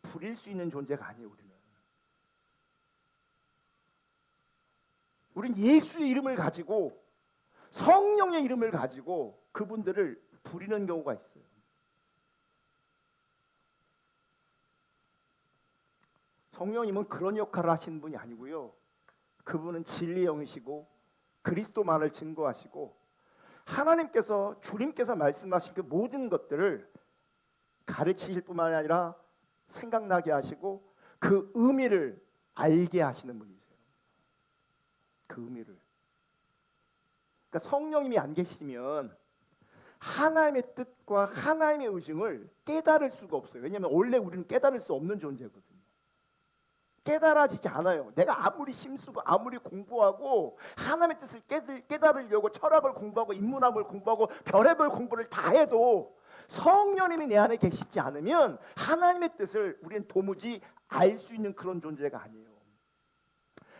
부릴 수 있는 존재가 아니에요. 우리는 예수의 이름을 가지고 성령의 이름을 가지고 그분들을 부리는 경우가 있어요. 성령님은 그런 역할을 하시는 분이 아니고요. 그분은 진리의 영이시고 그리스도만을 증거하시고 하나님께서 주님께서 말씀하신 그 모든 것들을 가르치실 뿐만 아니라 생각나게 하시고 그 의미를 알게 하시는 분이세요. 그 의미를. 그러니까 성령님이 안 계시면 하나님의 뜻과 하나님의 의중을 깨달을 수가 없어요. 왜냐하면 원래 우리는 깨달을 수 없는 존재거든요. 깨달아지지 않아요. 내가 아무리 심쓰고 아무리 공부하고 하나님의 뜻을 깨달으려고 철학을 공부하고 인문학을 공부하고 별의별 공부를 다 해도 성령님이 내 안에 계시지 않으면 하나님의 뜻을 우리는 도무지 알 수 있는 그런 존재가 아니에요.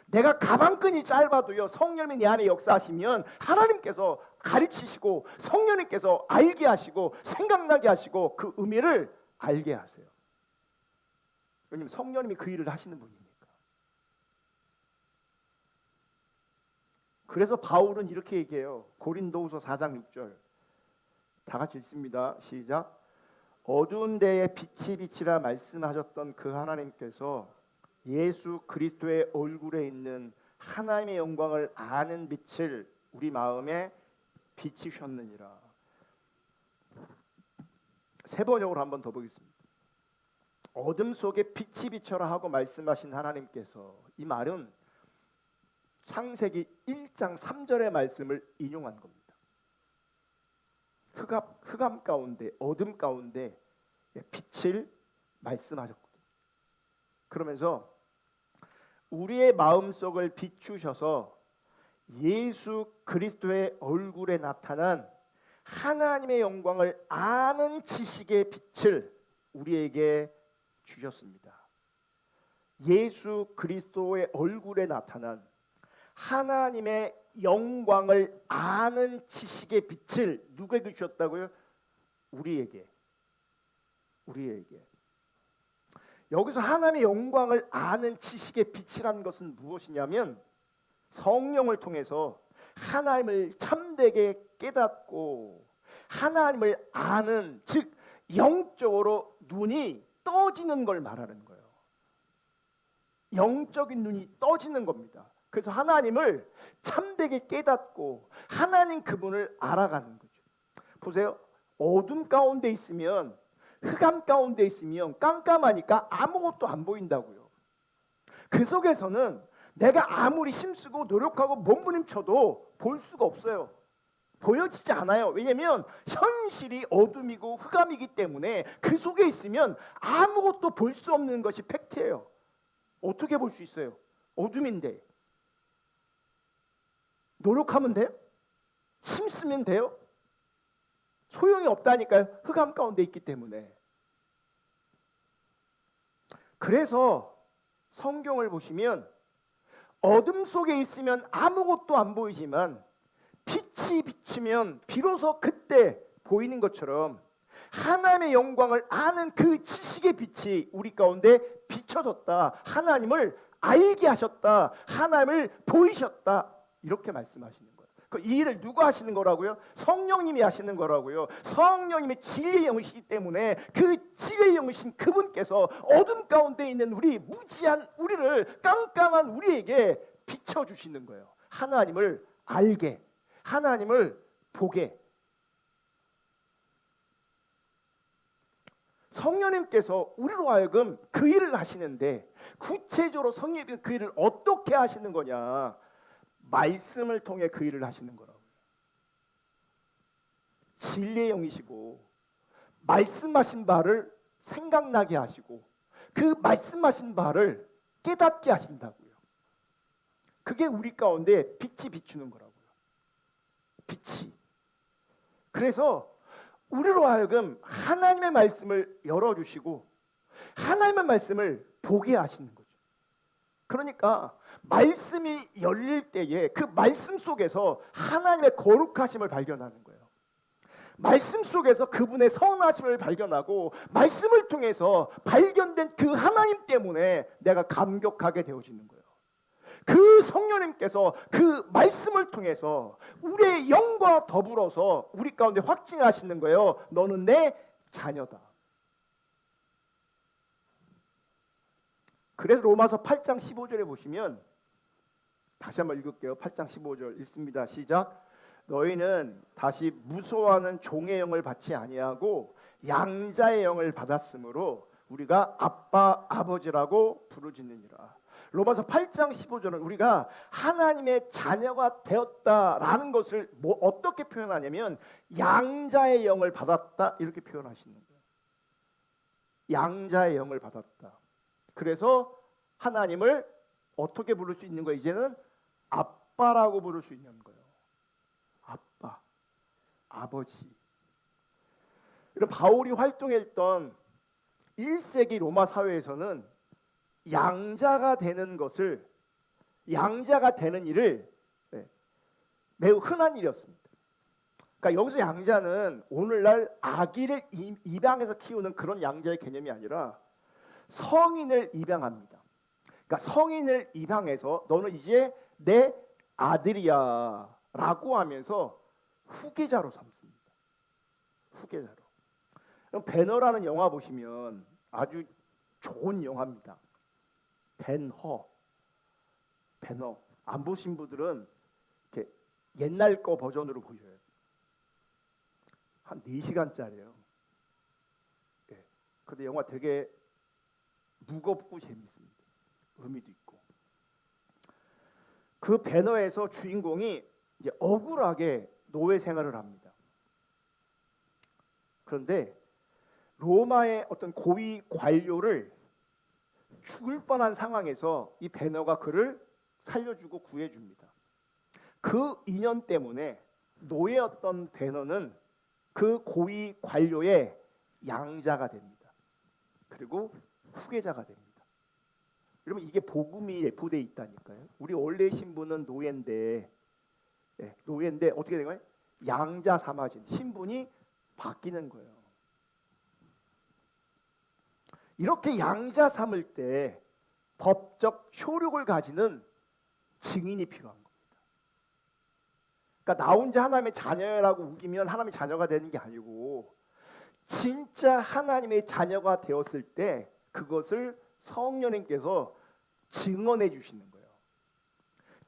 내가 가방끈이 짧아도요, 성령님이 내 안에 역사하시면 하나님께서 가르치시고 성령님께서 알게 하시고 생각나게 하시고 그 의미를 알게 하세요. 왜냐하면 성령님이 그 일을 하시는 분이니까. 그래서 바울은 이렇게 얘기해요. 고린도후서 4장 6절 다 같이 읽습니다. 시작. 어두운 데에 빛이 비치라 말씀하셨던 그 하나님께서 예수 그리스도의 얼굴에 있는 하나님의 영광을 아는 빛을 우리 마음에 비치셨느니라. 세 번역으로 한 번 더 보겠습니다. 어둠 속에 빛이 비쳐라 하고 말씀하신 하나님께서, 이 말은 창세기 1장 3절의 말씀을 인용한 겁니다. 흑암 가운데, 어둠 가운데 빛을 말씀하셨거든요. 그러면서 우리의 마음속을 비추셔서 예수 그리스도의 얼굴에 나타난 하나님의 영광을 아는 지식의 빛을 우리에게 주셨습니다. 예수 그리스도의 얼굴에 나타난 하나님의 영광을 아는 지식의 빛을 누구에게 주셨다고요? 우리에게. 여기서 하나님의 영광을 아는 지식의 빛이라는 것은 무엇이냐면 성령을 통해서 하나님을 참되게 깨닫고 하나님을 아는, 즉 영적으로 눈이 떠지는 걸 말하는 거예요. 영적인 눈이 떠지는 겁니다. 그래서 하나님을 참되게 깨닫고 하나님 그분을 알아가는 거죠. 보세요. 어둠 가운데 있으면, 흑암 가운데 있으면 깜깜하니까 아무것도 안 보인다고요. 그 속에서는 내가 아무리 힘쓰고 노력하고 몸부림쳐도 볼 수가 없어요. 보여지지 않아요. 왜냐하면 현실이 어둠이고 흑암이기 때문에 그 속에 있으면 아무것도 볼 수 없는 것이 팩트예요. 어떻게 볼 수 있어요? 어둠인데. 노력하면 돼요? 힘쓰면 돼요? 소용이 없다니까요. 흑암 가운데 있기 때문에. 그래서 성경을 보시면 어둠 속에 있으면 아무것도 안 보이지만 빛이 비치면 비로소 그때 보이는 것처럼 하나님의 영광을 아는 그 지식의 빛이 우리 가운데 비춰졌다. 하나님을 알게 하셨다. 하나님을 보이셨다. 이렇게 말씀하시는 거예요. 이 일을 누가 하시는 거라고요? 성령님이 하시는 거라고요. 성령님의 진리의 영이시기 때문에 그 진리의 영이신 그분께서 어둠 가운데 있는 우리 무지한 우리를, 깜깜한 우리에게 비춰주시는 거예요. 하나님을 알게, 하나님을 보게. 성령님께서 우리로 하여금 그 일을 하시는데 구체적으로 성령님이 그 일을 어떻게 하시는 거냐? 말씀을 통해 그 일을 하시는 거라고요. 진리의 영이시고 말씀하신 바를 생각나게 하시고 그 말씀하신 바를 깨닫게 하신다고요. 그게 우리 가운데 빛이 비추는 거라고요. 빛이. 그래서 우리로 하여금 하나님의 말씀을 열어주시고 하나님의 말씀을 보게 하시는 거죠. 그러니까 말씀이 열릴 때에 그 말씀 속에서 하나님의 거룩하심을 발견하는 거예요. 말씀 속에서 그분의 선하심을 발견하고 말씀을 통해서 발견된 그 하나님 때문에 내가 감격하게 되어지는 거예요. 그 성령님께서 그 말씀을 통해서 우리의 영과 더불어서 우리 가운데 확증하시는 거예요. 너는 내 자녀다. 그래서 로마서 8장 15절에 보시면 다시 한번 읽을게요. 8장 15절 읽습니다. 시작. 너희는 다시 무서워하는 종의 영을 받지 아니하고 양자의 영을 받았으므로 우리가 아빠 아버지라고 부르짖느니라. 로마서 8장 15절은 우리가 하나님의 자녀가 되었다라는 것을 어떻게 표현하냐면 양자의 영을 받았다 이렇게 표현하시는 거예요. 양자의 영을 받았다. 그래서 하나님을 어떻게 부를 수 있는 거예요? 이제는 아빠라고 부를 수 있는 거예요. 아빠, 아버지. 이런 바울이 활동했던 1세기 로마 사회에서는 양자가 되는 것을, 양자가 되는 일을 매우 흔한 일이었습니다. 그러니까 여기서 양자는 오늘날 아기를 입양해서 키우는 그런 양자의 개념이 아니라 성인을 입양합니다. 그러니까 성인을 입양해서 너는 이제 내 아들이야 라고 하면서 후계자로 삼습니다. 후계자로. 그럼 배너라는 영화 보시면 아주 좋은 영화입니다. 벤허, 배너. 안 보신 분들은 이렇게 옛날 거 버전으로 보셔요. 한 4시간짜리예요. 예. 근데 영화 되게 무겁고 재밌습니다. 의미도 있고. 그 배너에서 주인공이 이제 억울하게 노예 생활을 합니다. 그런데 로마의 어떤 고위 관료를 죽을 뻔한 상황에서 이 배너가 그를 살려주고 구해줍니다. 그 인연 때문에 노예였던 배너는 그 고위 관료의 양자가 됩니다. 그리고 후계자가 됩니다. 여러분 이게 복음이 내포되어 있다니까요. 우리 원래 신분은 노예인데, 노예인데 어떻게 된 거예요? 양자 삼아진 신분이 바뀌는 거예요. 이렇게 양자 삼을 때 법적 효력을 가지는 증인이 필요한 겁니다. 그러니까 나 혼자 하나님의 자녀라고 우기면 하나님의 자녀가 되는 게 아니고 진짜 하나님의 자녀가 되었을 때 그것을 성령님께서 증언해 주시는 거예요.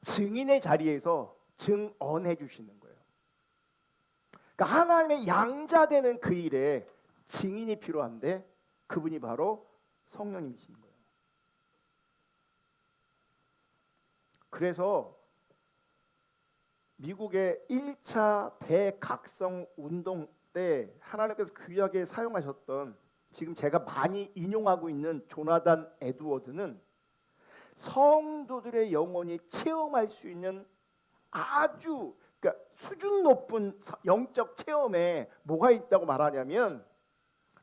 증인의 자리에서 증언해 주시는 거예요. 그러니까 하나님의 양자되는 그 일에 증인이 필요한데 그분이 바로 성령님이신 거예요. 그래서 미국의 1차 대각성 운동 때 하나님께서 귀하게 사용하셨던 지금 제가 많이 인용하고 있는 조나단 에드워드는 성도들의 영혼이 체험할 수 있는 아주 그러니까 수준 높은 영적 체험에 뭐가 있다고 말하냐면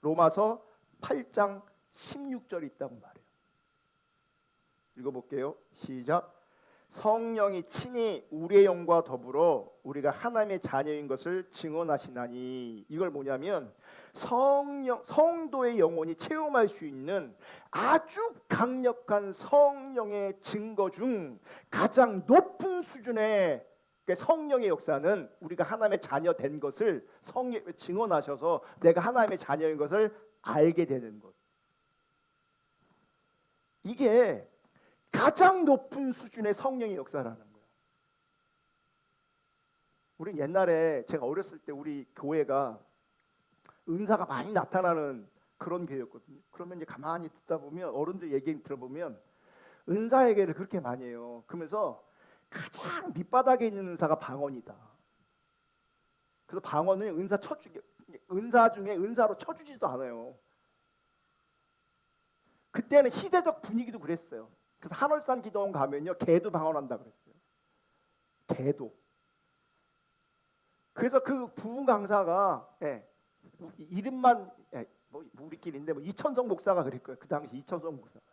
로마서 8장 16절이 있다고 말해요. 읽어볼게요. 시작. 성령이 친히 우리의 영과 더불어 우리가 하나님의 자녀인 것을 증언하시나니. 이걸 뭐냐면 성도의 영혼이 체험할 수 있는 아주 강력한 성령의 증거 중 가장 높은 수준의 성령의 역사는 우리가 하나님의 자녀 된 것을 성령이 증언하셔서 내가 하나님의 자녀인 것을 알게 되는 것. 이게 가장 높은 수준의 성령의 역사라는 거예요. 우리 옛날에 제가 어렸을 때 우리 교회가 은사가 많이 나타나는 그런 교회였거든요. 그러면 이제 가만히 듣다 보면 어른들 얘기 들어보면 은사 얘기를 그렇게 많이 해요. 그러면서 가장 밑바닥에 있는 은사가 방언이다. 그래서 방언은 은사 중에 은사로 쳐주지도 않아요. 그때는 시대적 분위기도 그랬어요. 그래서 한월산 기도원 가면요 개도 방언한다 그랬어요. 개도. 그래서 그 부흥 강사가 이름만 뭐 우리끼리인데 뭐 이천성 목사가 그럴 거예요. 그 당시 이천성 목사가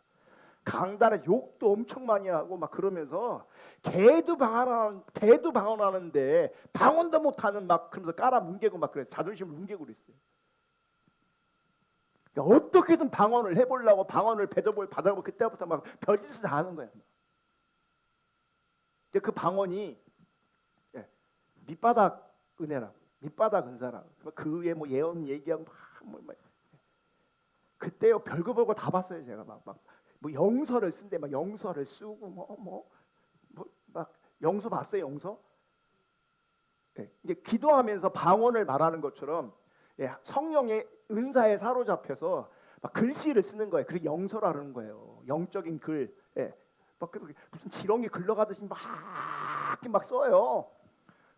강단에 욕도 엄청 많이 하고 막 그러면서 개도 방언하는데 방언도 못하는 막 그러면서 깔아 뭉개고 막 그랬어요. 자존심을 뭉개고 그랬어요. 그러니까 어떻게든 방언을 해보려고 방언을 받아보고 그때부터 막 별짓을 다 하는 거야. 이제 그 방언이 밑바닥 은혜라고, 밑바닥 은사라고. 그 위에 뭐 예언 얘기하고 막 그때요 별거 다 봤어요. 제가 막 뭐 영서를 쓴대 막 영서를 쓰고 막 영서 봤어요. 영서. 이게 기도하면서 방언을 말하는 것처럼 성령의 은사에 사로잡혀서 막 글씨를 쓰는 거예요. 그게 영서라는 거예요. 영적인 글. 막 무슨 지렁이 글러가듯이 막 써요.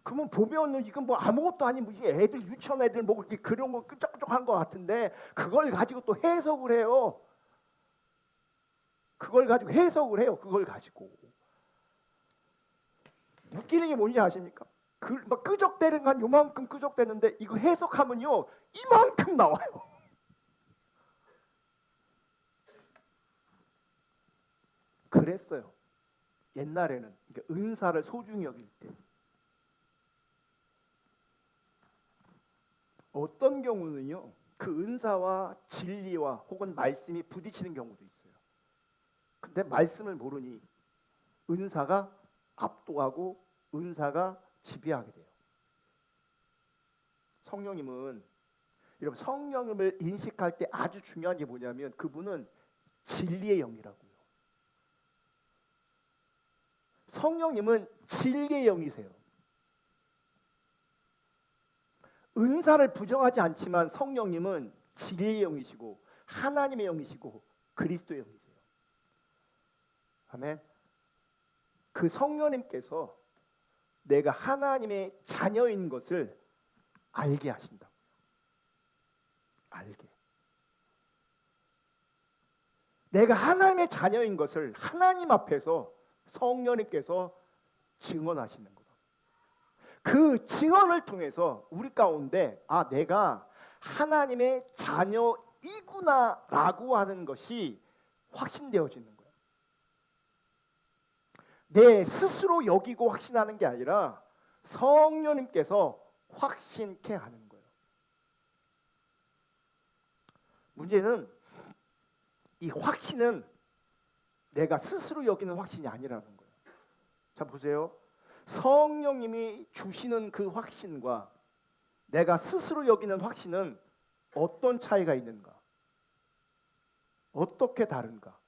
그러면 보면 이건 뭐 아무것도 아닌 뭐 애들 유치원 애들 뭐 이렇게 그런 거 끄적끄적한 것 같은데 그걸 가지고 또 해석을 해요. 그걸 가지고 웃기는 게 뭔지 아십니까? 막 끄적대는 한 요만큼 끄적대는데 이거 해석하면요 이만큼 나와요. 그랬어요. 옛날에는 그러니까 은사를 소중히 여길 때 어떤 경우는요 그 은사와 진리와 혹은 말씀이 부딪히는 경우도 있어요. 근데 말씀을 모르니 은사가 압도하고 은사가 지배하게 돼요. 성령님은 여러분 성령님을 인식할 때 아주 중요한 게 뭐냐면 그분은 진리의 영이라고요. 성령님은 진리의 영이세요. 은사를 부정하지 않지만 성령님은 진리의 영이시고 하나님의 영이시고 그리스도의 영이세요. 아멘. 그 성령님께서 내가 하나님의 자녀인 것을 알게 하신다고요. 알게. 내가 하나님의 자녀인 것을 하나님 앞에서 성령님께서 증언하시는 거예요. 그 증언을 통해서 우리 가운데 내가 하나님의 자녀이구나라고 하는 것이 확신되어지는 거예요. 내 스스로 여기고 확신하는 게 아니라 성령님께서 확신케 하는 거예요. 문제는 이 확신은 내가 스스로 여기는 확신이 아니라는 거예요. 자 보세요. 성령님이 주시는 그 확신과 내가 스스로 여기는 확신은 어떤 차이가 있는가? 어떻게 다른가?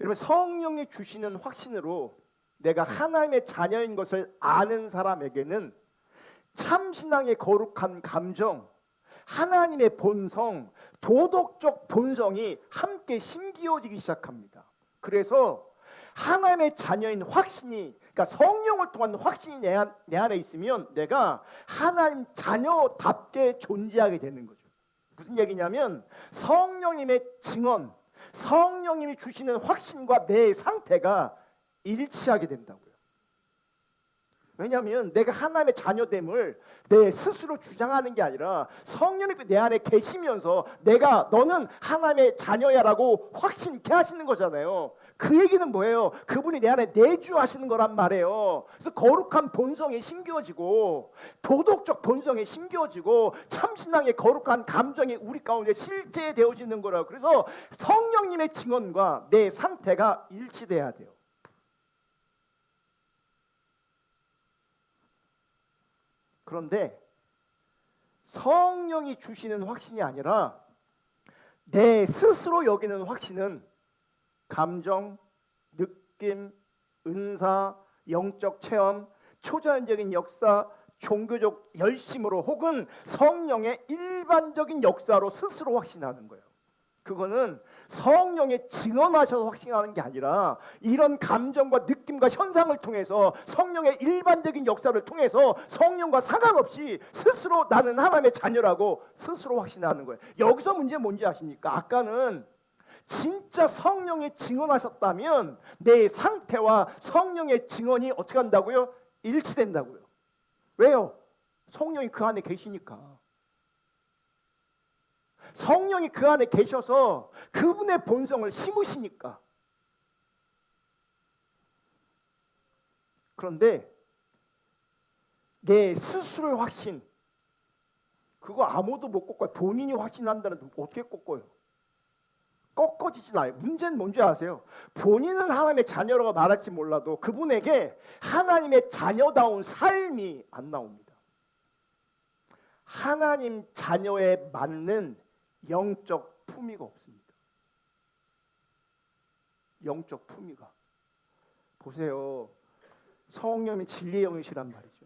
여러분 성령이 주시는 확신으로 내가 하나님의 자녀인 것을 아는 사람에게는 참신앙의 거룩한 감정, 하나님의 본성, 도덕적 본성이 함께 심기어지기 시작합니다. 그래서 하나님의 자녀인 확신이, 그러니까 성령을 통한 확신이 내 안에 있으면 내가 하나님 자녀답게 존재하게 되는 거죠. 무슨 얘기냐면 성령님의 증언, 성령님이 주시는 확신과 내 상태가 일치하게 된다고요. 왜냐하면 내가 하나님의 자녀됨을 내 스스로 주장하는 게 아니라 성령님이 내 안에 계시면서 너는 하나님의 자녀야라고 확신케 하시는 거잖아요. 그 얘기는 뭐예요? 그분이 내 안에 내주하시는 거란 말이에요. 그래서 거룩한 본성이 심겨지고 도덕적 본성이 심겨지고 참신앙의 거룩한 감정이 우리 가운데 실제되어지는 거라고. 그래서 성령님의 증언과 내 상태가 일치돼야 돼요. 그런데 성령이 주시는 확신이 아니라 내 스스로 여기는 확신은 감정, 느낌, 은사, 영적 체험, 초자연적인 역사, 종교적 열심으로 혹은 성령의 일반적인 역사로 스스로 확신하는 거예요. 그거는 성령의 증언하셔서 확신하는 게 아니라 이런 감정과 느낌과 현상을 통해서 성령의 일반적인 역사를 통해서 성령과 상관없이 스스로 나는 하나님의 자녀라고 스스로 확신하는 거예요. 여기서 문제는 뭔지 아십니까? 아까는 진짜 성령이 증언하셨다면 내 상태와 성령의 증언이 어떻게 한다고요? 일치된다고요. 왜요? 성령이 그 안에 계시니까. 성령이 그 안에 계셔서 그분의 본성을 심으시니까. 그런데 내 스스로의 확신, 그거 아무도 못 꺾어요. 본인이 확신한다는데 어떻게 꺾어요? 꺾어지진 않아요. 문제는 뭔지 아세요? 본인은 하나님의 자녀라고 말할지 몰라도 그분에게 하나님의 자녀다운 삶이 안 나옵니다. 하나님 자녀에 맞는 영적 품위가 없습니다. 영적 품위가. 보세요. 성령이 진리의 영이시란 말이죠.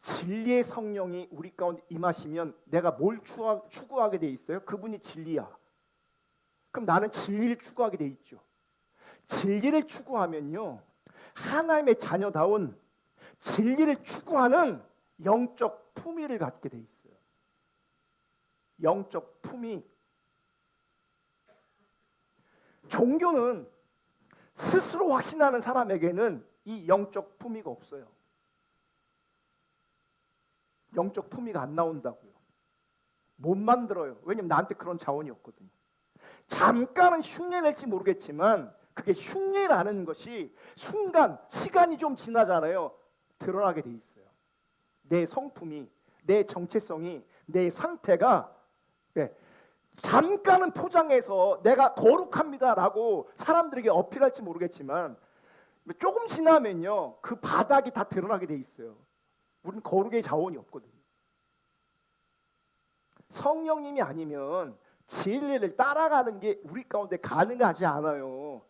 진리의 성령이 우리 가운데 임하시면 내가 뭘 추구하게 돼 있어요? 그분이 진리야. 그럼 나는 진리를 추구하게 돼 있죠. 진리를 추구하면요, 하나님의 자녀다운 진리를 추구하는 영적 품위를 갖게 돼 있어요. 영적 품위. 종교는 스스로 확신하는 사람에게는 이 영적 품위가 없어요. 영적 품위가 안 나온다고요. 못 만들어요. 왜냐면 나한테 그런 자원이 없거든요. 잠깐은 흉내낼지 모르겠지만 그게 흉내라는 것이 순간 시간이 좀 지나잖아요. 드러나게 돼 있어요. 내 성품이, 내 정체성이, 내 상태가 잠깐은 포장해서 내가 거룩합니다라고 사람들에게 어필할지 모르겠지만 조금 지나면요 그 바닥이 다 드러나게 돼 있어요. 우리는 거룩의 자원이 없거든요. 성령님이 아니면 진리를 따라가는 게 우리 가운데 가능하지 않아요.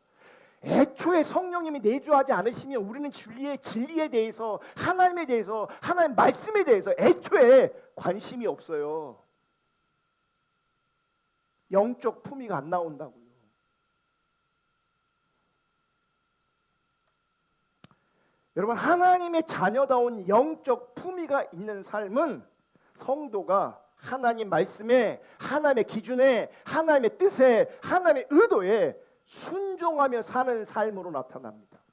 애초에 성령님이 내주하지 않으시면 우리는 진리에 대해서, 하나님에 대해서, 하나님 말씀에 대해서 애초에 관심이 없어요. 영적 품위가 안 나온다고요. 여러분, 하나님의 자녀다운 영적 품위가 있는 삶은 성도가 하나님 말씀에, 하나님의 기준에, 하나님의 뜻에, 하나님의 의도에 순종하며 사는 삶으로 나타납니다.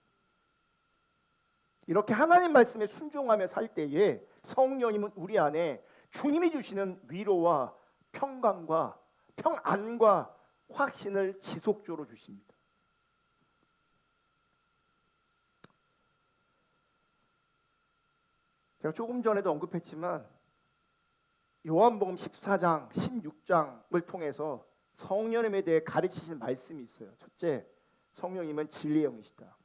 이렇게 하나님 말씀에 순종하며 살 때에 성령님은 우리 안에 주님이 주시는 위로와 평강과 평안과 확신을 지속적으로 주십니다. 제가 조금 전에도 언급했지만 요한복음 14장, 16장을 통해서 성령님에 대해 가르치신 말씀이 있어요. 첫째, 성령님은 진리의 영이시다.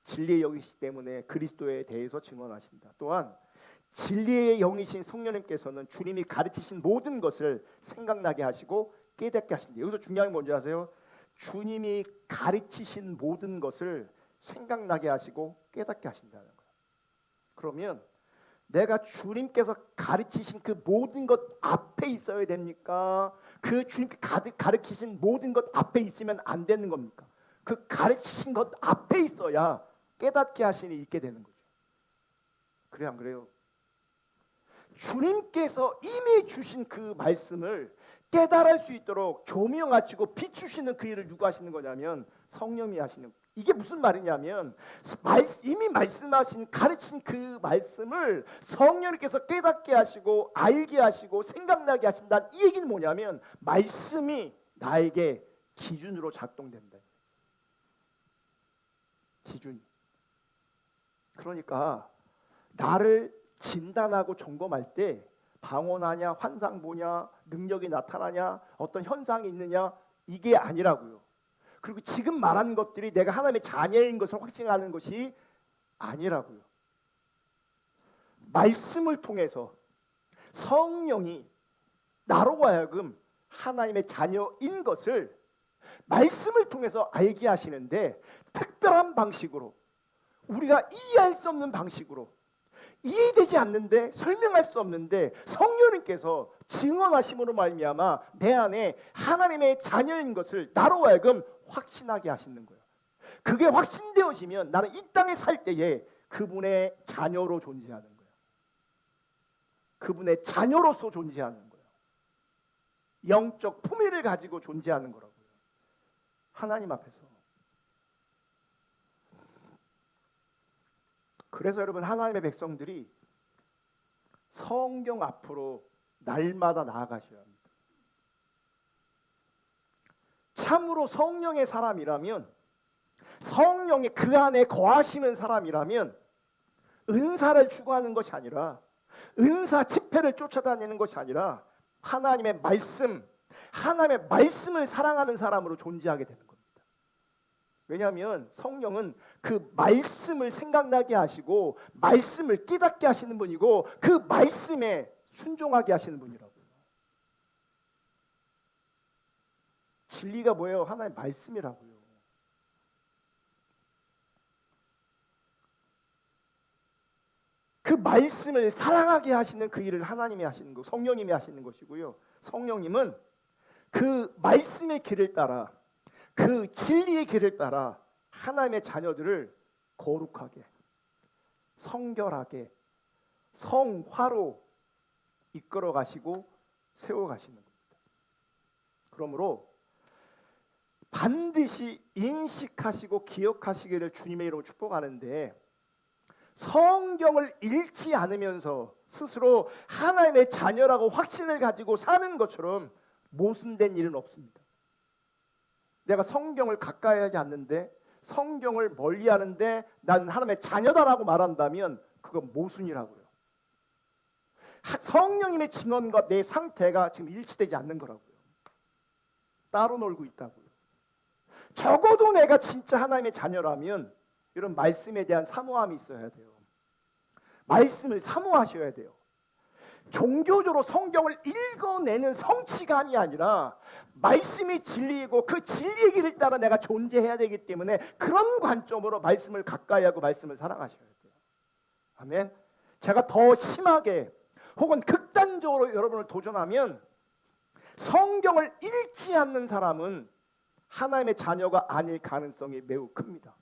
진리의 영이시기 때문에 그리스도에 대해서 증언하신다. 또한 진리의 영이신 성령님께서는 주님이 가르치신 모든 것을 생각나게 하시고 깨닫게 하신다. 여기서 중요한 게 뭔지 아세요? 주님이 가르치신 모든 것을 생각나게 하시고 깨닫게 하신다는 거예요. 그러면 내가 주님께서 가르치신 그 모든 것 앞에 있어야 됩니까? 그 주님께 가르치신 모든 것 앞에 있으면 안 되는 겁니까? 그 가르치신 것 앞에 있어야 깨닫게 하시니 있게 되는 거죠. 그래 안 그래요? 주님께서 이미 주신 그 말씀을 깨달을 수 있도록 조명하시고 비추시는 그 일을 누가 하시는 거냐면 성령이 하시는 거예요. 이게 무슨 말이냐면 이미 말씀하신 가르친 그 말씀을 성령님께서 깨닫게 하시고 알게 하시고 생각나게 하신다는 이 얘기는 뭐냐면 말씀이 나에게 기준으로 작동된다. 기준. 그러니까 나를 진단하고 점검할 때 방언하냐, 환상 보냐, 능력이 나타나냐, 어떤 현상이 있느냐 이게 아니라고요. 그리고 지금 말하는 것들이 내가 하나님의 자녀인 것을 확증하는 것이 아니라고요. 말씀을 통해서 성령이 나로 하여금 하나님의 자녀인 것을 말씀을 통해서 알게 하시는데 특별한 방식으로 우리가 이해할 수 없는 방식으로 이해되지 않는데 설명할 수 없는데 성령님께서 증언하심으로 말미암아 내 안에 하나님의 자녀인 것을 나로 하여금 확신하게 하시는 거예요. 그게 확신되어지면 나는 이 땅에 살 때에 그분의 자녀로 존재하는 거예요. 그분의 자녀로서 존재하는 거예요. 영적 품위를 가지고 존재하는 거라고요. 하나님 앞에서. 그래서 여러분 하나님의 백성들이 성경 앞으로 날마다 나아가셔야 합니다. 참으로 성령의 사람이라면 성령이 그 안에 거하시는 사람이라면 은사를 추구하는 것이 아니라 은사 집회를 쫓아다니는 것이 아니라 하나님의 말씀을 사랑하는 사람으로 존재하게 되는 겁니다. 왜냐하면 성령은 그 말씀을 생각나게 하시고 말씀을 깨닫게 하시는 분이고 그 말씀에 순종하게 하시는 분이라고요. 진리가 뭐예요? 하나님의 말씀이라고요. 그 말씀을 사랑하게 하시는 그 일을 하나님이 하시는 거, 성령님이 하시는 것이고요. 성령님은 그 말씀의 길을 따라 그 진리의 길을 따라 하나님의 자녀들을 거룩하게, 성결하게, 성화로 이끌어 가시고 세워 가시는 겁니다. 그러므로 반드시 인식하시고 기억하시기를 주님의 이름으로 축복하는데 성경을 읽지 않으면서 스스로 하나님의 자녀라고 확신을 가지고 사는 것처럼 모순된 일은 없습니다. 내가 성경을 가까이 하지 않는데 성경을 멀리 하는데 난 하나님의 자녀다라고 말한다면 그건 모순이라고요. 성령님의 증언과 내 상태가 지금 일치되지 않는 거라고요. 따로 놀고 있다고요. 적어도 내가 진짜 하나님의 자녀라면 이런 말씀에 대한 사모함이 있어야 돼요. 말씀을 사모하셔야 돼요. 종교적으로 성경을 읽어내는 성취감이 아니라 말씀이 진리이고 그 진리의 길을 따라 내가 존재해야 되기 때문에 그런 관점으로 말씀을 가까이 하고 말씀을 사랑하셔야 돼요. 아멘. 제가 더 심하게 혹은 극단적으로 여러분을 도전하면 성경을 읽지 않는 사람은 하나님의 자녀가 아닐 가능성이 매우 큽니다.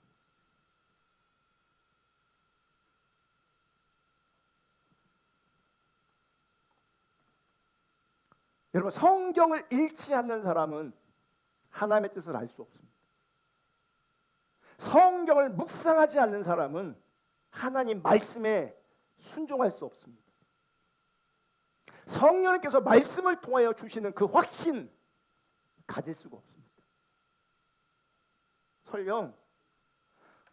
여러분, 성경을 읽지 않는 사람은 하나님의 뜻을 알 수 없습니다. 성경을 묵상하지 않는 사람은 하나님 말씀에 순종할 수 없습니다. 성령님께서 말씀을 통하여 주시는 그 확신 가질 수가 없습니다. 설령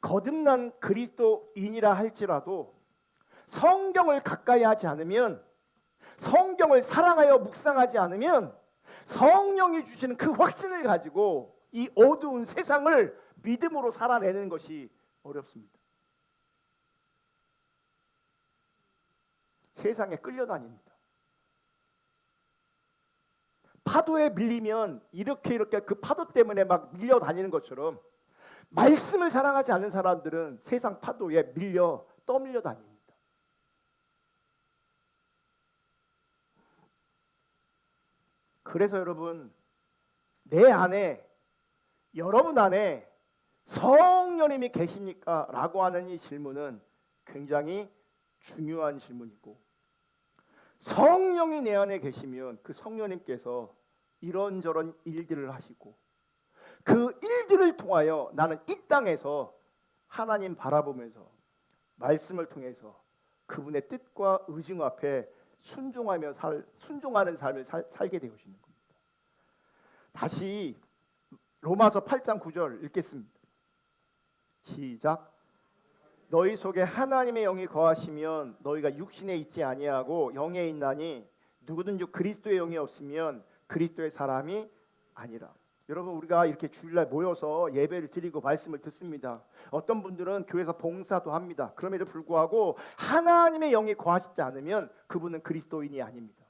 거듭난 그리스도인이라 할지라도 성경을 가까이 하지 않으면, 성경을 사랑하여 묵상하지 않으면 성령이 주시는 그 확신을 가지고 이 어두운 세상을 믿음으로 살아내는 것이 어렵습니다. 세상에 끌려다닙니다. 파도에 밀리면 이렇게 그 파도 때문에 막 밀려다니는 것처럼 말씀을 사랑하지 않는 사람들은 세상 파도에 밀려 떠밀려 다닙니다. 그래서 여러분, 내 안에, 여러분 안에 성령님이 계십니까? 라고 하는 이 질문은 굉장히 중요한 질문이고, 성령이 내 안에 계시면 그 성령님께서 이런저런 일들을 하시고 그 일들을 통하여 나는 이 땅에서 하나님 바라보면서 말씀을 통해서 그분의 뜻과 의중 앞에 순종하는 삶을 살게 되시는 겁니다. 다시 로마서 8장 9절 읽겠습니다. 시작. 너희 속에 하나님의 영이 거하시면 너희가 육신에 있지 아니하고 영에 있나니 누구든지 그리스도의 영이 없으면 그리스도의 사람이 아니라. 여러분, 우리가 이렇게 주일날 모여서 예배를 드리고 말씀을 듣습니다. 어떤 분들은 교회에서 봉사도 합니다. 그럼에도 불구하고 하나님의 영이 거하시지 않으면 그분은 그리스도인이 아닙니다.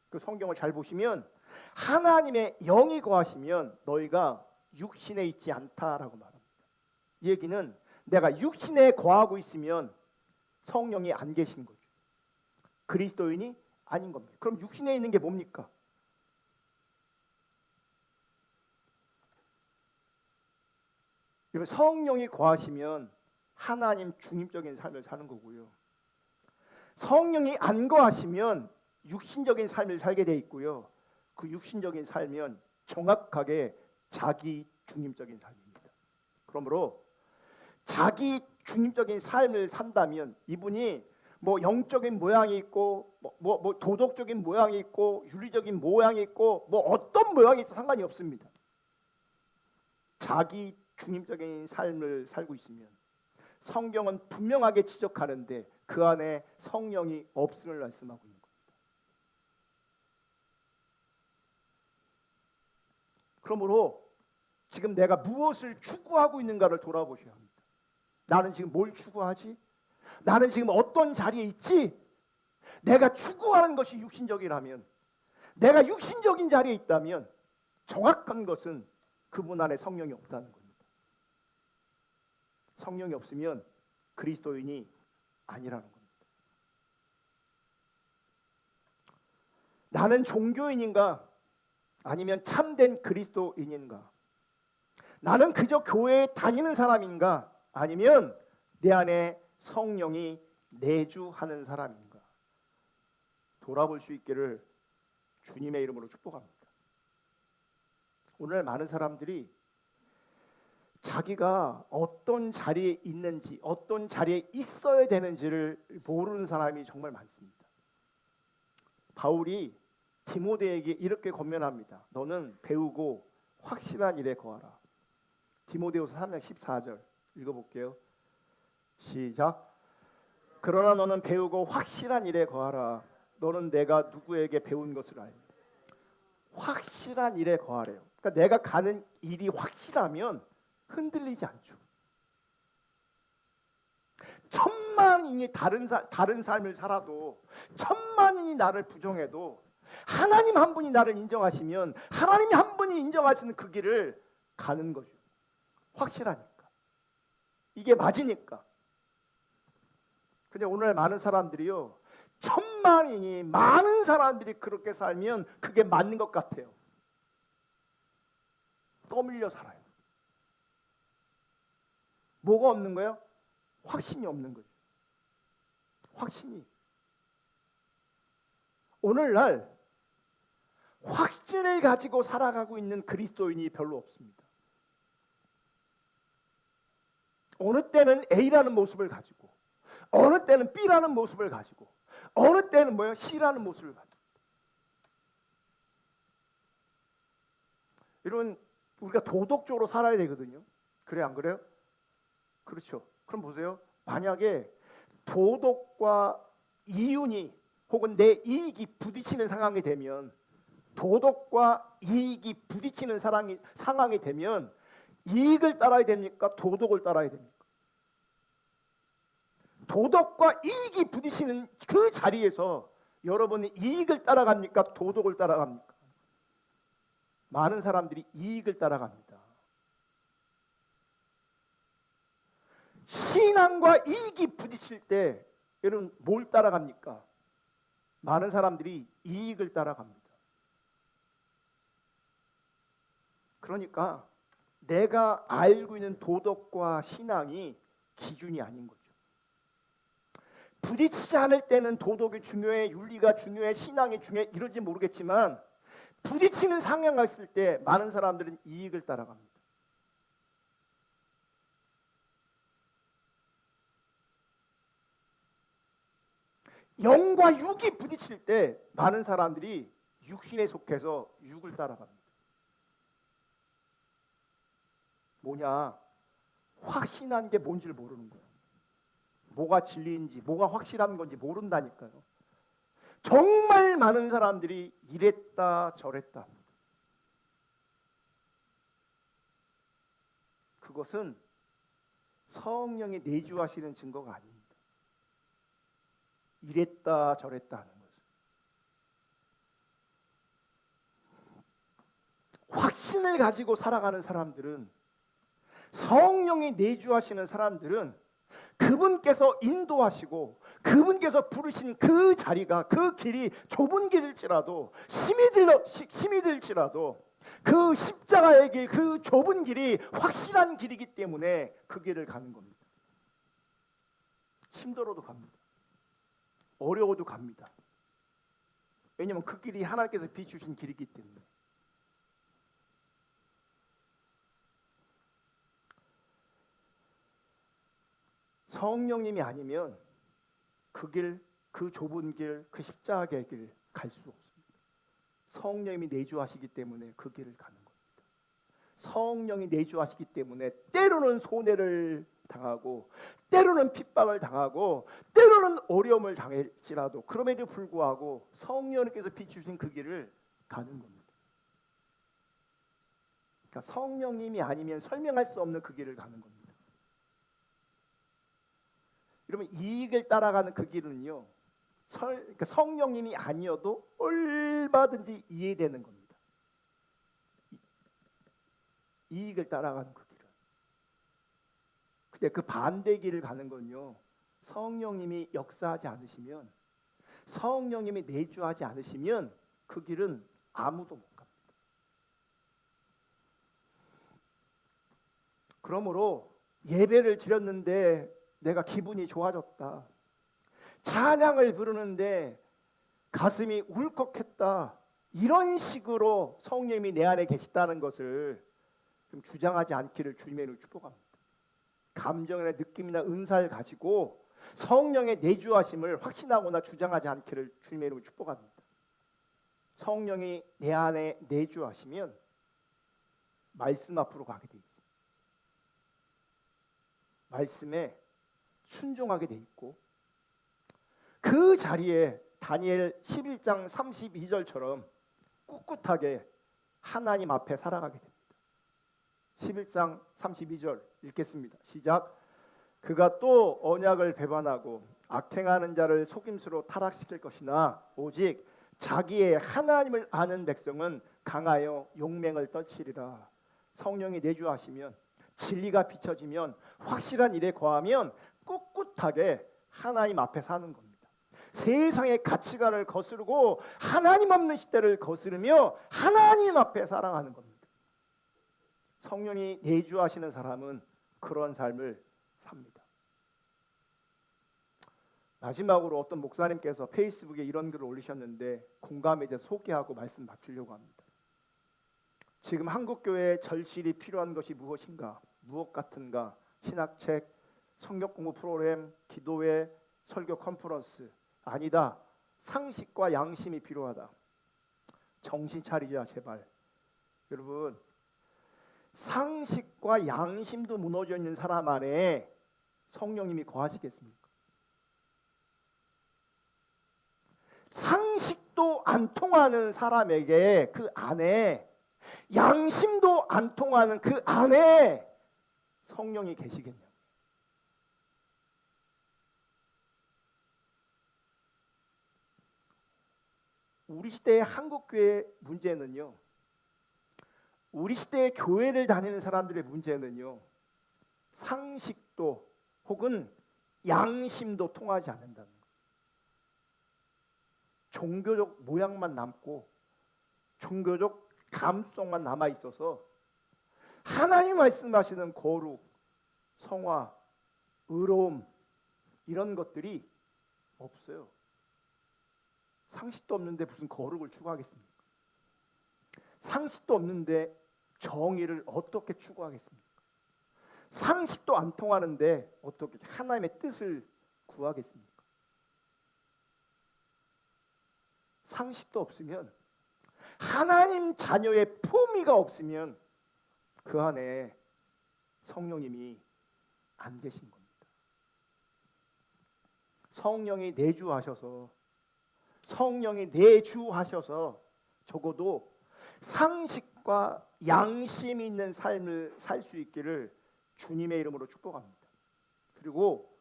그 성경을 잘 보시면 하나님의 영이 거하시면 너희가 육신에 있지 않다라고 말합니다. 이 얘기는 내가 육신에 거하고 있으면 성령이 안 계시는 거죠. 그리스도인이 아닌 겁니다. 그럼 육신에 있는 게 뭡니까? 성령이 거하시면 하나님 중립적인 삶을 사는 거고요. 성령이 안 거하시면 육신적인 삶을 살게 돼 있고요. 그 육신적인 삶은 정확하게 자기 중립적인 삶입니다. 그러므로 자기 중립적인 삶을 산다면 이분이 뭐 영적인 모양이 있고 뭐 도덕적인 모양이 있고 윤리적인 모양이 있고 뭐 어떤 모양이 있어 상관이 없습니다. 자기 중립적인 삶을 살고 있으면 성경은 분명하게 지적하는데 그 안에 성령이 없음을 말씀하고 있는 겁니다. 그러므로 지금 내가 무엇을 추구하고 있는가를 돌아보셔야 합니다. 나는 지금 뭘 추구하지? 나는 지금 어떤 자리에 있지? 내가 추구하는 것이 육신적이라면, 내가 육신적인 자리에 있다면 정확한 것은 그분 안에 성령이 없다는 겁니다. 성령이 없으면 그리스도인이 아니라는 겁니다. 나는 종교인인가? 아니면 참된 그리스도인인가? 나는 그저 교회에 다니는 사람인가? 아니면 내 안에 성령이 내주하는 사람인가? 돌아볼 수 있기를 주님의 이름으로 축복합니다. 오늘 많은 사람들이 자기가 어떤 자리에 있는지, 어떤 자리에 있어야 되는지를 모르는 사람이 정말 많습니다. 바울이 디모데에게 이렇게 권면합니다. 너는 배우고 확실한 일에 거하라. 디모데후서 3장 14절 읽어볼게요. 시작. 그러나 너는 배우고 확실한 일에 거하라. 너는 내가 누구에게 배운 것을 알라. 확실한 일에 거하래요. 그러니까 내가 가는 일이 확실하면 흔들리지 않죠. 천만인이 다른 삶을 살아도 천만 수많은이 나를 부정해도 하나님 한 분이 나를 인정하시면 하나님이 한 분이 인정하시는 그 길을 가는 거죠. 확실하니까. 이게 맞으니까. 근데 오늘 많은 사람들이요, 천만인이 많은 사람들이 그렇게 살면 그게 맞는 것 같아요. 떠밀려 살아요. 뭐가 없는 거예요? 확신이 없는 거죠. 확신이. 오늘날 확신을 가지고 살아가고 있는 그리스도인이 별로 없습니다. 어느 때는 A라는 모습을 가지고, 어느 때는 B라는 모습을 가지고, 어느 때는 뭐예요? C라는 모습을 가지고. 이런 우리가 도덕적으로 살아야 되거든요. 그래 안 그래요? 그렇죠. 그럼 보세요. 만약에 도덕과 이윤이 혹은 내 이익이 부딪히는 상황이 되면, 도덕과 이익이 부딪히는 상황이 되면 이익을 따라야 됩니까? 도덕을 따라야 됩니까? 도덕과 이익이 부딪히는 그 자리에서 여러분이 이익을 따라갑니까? 도덕을 따라갑니까? 많은 사람들이 이익을 따라갑니다. 신앙과 이익이 부딪힐 때 여러분 뭘 따라갑니까? 많은 사람들이 이익을 따라갑니다. 그러니까 내가 알고 있는 도덕과 신앙이 기준이 아닌 거죠. 부딪히지 않을 때는 도덕이 중요해, 윤리가 중요해, 신앙이 중요해 이러지 모르겠지만 부딪히는 상황이 있을 때 많은 사람들은 이익을 따라갑니다. 영과 육이 부딪힐 때 많은 사람들이 육신에 속해서 육을 따라갑니다. 뭐냐? 확신한 게 뭔지를 모르는 거예요. 뭐가 진리인지, 뭐가 확실한 건지 모른다니까요. 정말 많은 사람들이 이랬다 저랬다. 그것은 성령이 내주하시는 증거가 아닙니다. 이랬다 저랬다 하는 것은. 확신을 가지고 살아가는 사람들은, 성령이 내주하시는 사람들은 그분께서 인도하시고 그분께서 부르신 그 자리가, 그 길이 좁은 길일지라도, 힘이 들지라도 그 십자가의 길, 그 좁은 길이 확실한 길이기 때문에 그 길을 가는 겁니다. 힘들어도 갑니다. 어려워도 갑니다. 왜냐하면 그 길이 하나님께서 비추신 길이기 때문에. 성령님이 아니면 그 길, 그 좁은 길, 그 십자가의 길 갈 수 없습니다. 성령님이 내주하시기 때문에 그 길을 가는 겁니다. 성령이 내주하시기 때문에 때로는 손해를 당하고, 때로는 핍박을 당하고, 때로는 어려움을 당할지라도 그럼에도 불구하고 성령님께서 비추신 그 길을 가는 겁니다. 그러니까 성령님이 아니면 설명할 수 없는 그 길을 가는 겁니다. 여러분, 이익을 따라가는 그 길은요, 그러니까 성령님이 아니어도 얼마든지 이해되는 겁니다. 이익을 따라가는 그 길은. 근데 그 반대 길을 가는 건요, 성령님이 역사하지 않으시면, 성령님이 내주하지 않으시면 그 길은 아무도 못 갑니다. 그러므로 예배를 드렸는데 내가 기분이 좋아졌다, 찬양을 부르는데 가슴이 울컥했다, 이런 식으로 성령님이 내 안에 계시다는 것을 좀 주장하지 않기를 주님의 이름으로 축복합니다. 감정이나 느낌이나 은사를 가지고 성령의 내주하심을 확신하거나 주장하지 않기를 주님의 이름으로 축복합니다. 성령이 내 안에 내주하시면 말씀 앞으로 가게 되어 있습니다. 말씀에 순종하게 돼 있고, 그 자리에 다니엘 11장 32절처럼 꿋꿋하게 하나님 앞에 살아가게 됩니다. 11장 32절 읽겠습니다. 시작. 그가 또 언약을 배반하고 악행하는 자를 속임수로 타락시킬 것이나 오직 자기의 하나님을 아는 백성은 강하여 용맹을 떨치리라. 성령이 내주하시면, 진리가 비춰지면, 확실한 일에 거하면 꿋꿋하게 하나님 앞에 사는 겁니다. 세상의 가치관을 거스르고 하나님 없는 시대를 거스르며 하나님 앞에 살아가는 겁니다. 성령이 내주하시는 사람은 그런 삶을 삽니다. 마지막으로 어떤 목사님께서 페이스북에 이런 글을 올리셨는데 공감에 대해서 소개하고 말씀 맡기려고 합니다. 지금 한국교회에 절실히 필요한 것이 무엇인가? 무엇 같은가? 신학책, 성경 공부 프로그램, 기도회, 설교 컨퍼런스. 아니다. 상식과 양심이 필요하다. 정신 차리자 제발. 여러분, 상식과 양심도 무너져 있는 사람 안에 성령님이 거하시겠습니까? 상식도 안 통하는 사람에게 그 안에, 양심도 안 통하는 그 안에 성령이 계시겠냐? 우리 시대의 한국교회 문제는요, 우리 시대의 교회를 다니는 사람들의 문제는요, 상식도 혹은 양심도 통하지 않는다는 거예요. 종교적 모양만 남고 종교적 감수성만 남아 있어서 하나님 말씀하시는 거룩, 성화, 의로움 이런 것들이 없어요. 상식도 없는데 무슨 거룩을 추구하겠습니까? 상식도 없는데 정의를 어떻게 추구하겠습니까? 상식도 안 통하는데 어떻게 하나님의 뜻을 구하겠습니까? 상식도 없으면, 하나님 자녀의 품위가 없으면 그 안에 성령님이 안 계신 겁니다. 성령이 내주하셔서, 성령이 내주하셔서 적어도 상식과 양심이 있는 삶을 살 수 있기를 주님의 이름으로 축복합니다. 그리고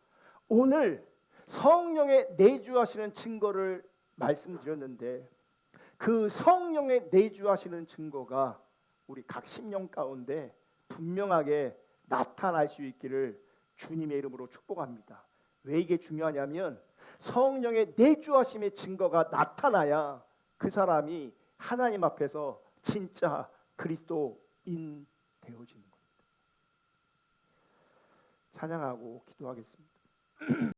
오늘 성령의 내주하시는 증거를 말씀드렸는데, 그 성령의 내주하시는 증거가 우리 각 심령 가운데 분명하게 나타날 수 있기를 주님의 이름으로 축복합니다. 왜 이게 중요하냐면, 성령의 내주하심의 증거가 나타나야 그 사람이 하나님 앞에서 진짜 그리스도인 되어지는 겁니다. 찬양하고 기도하겠습니다.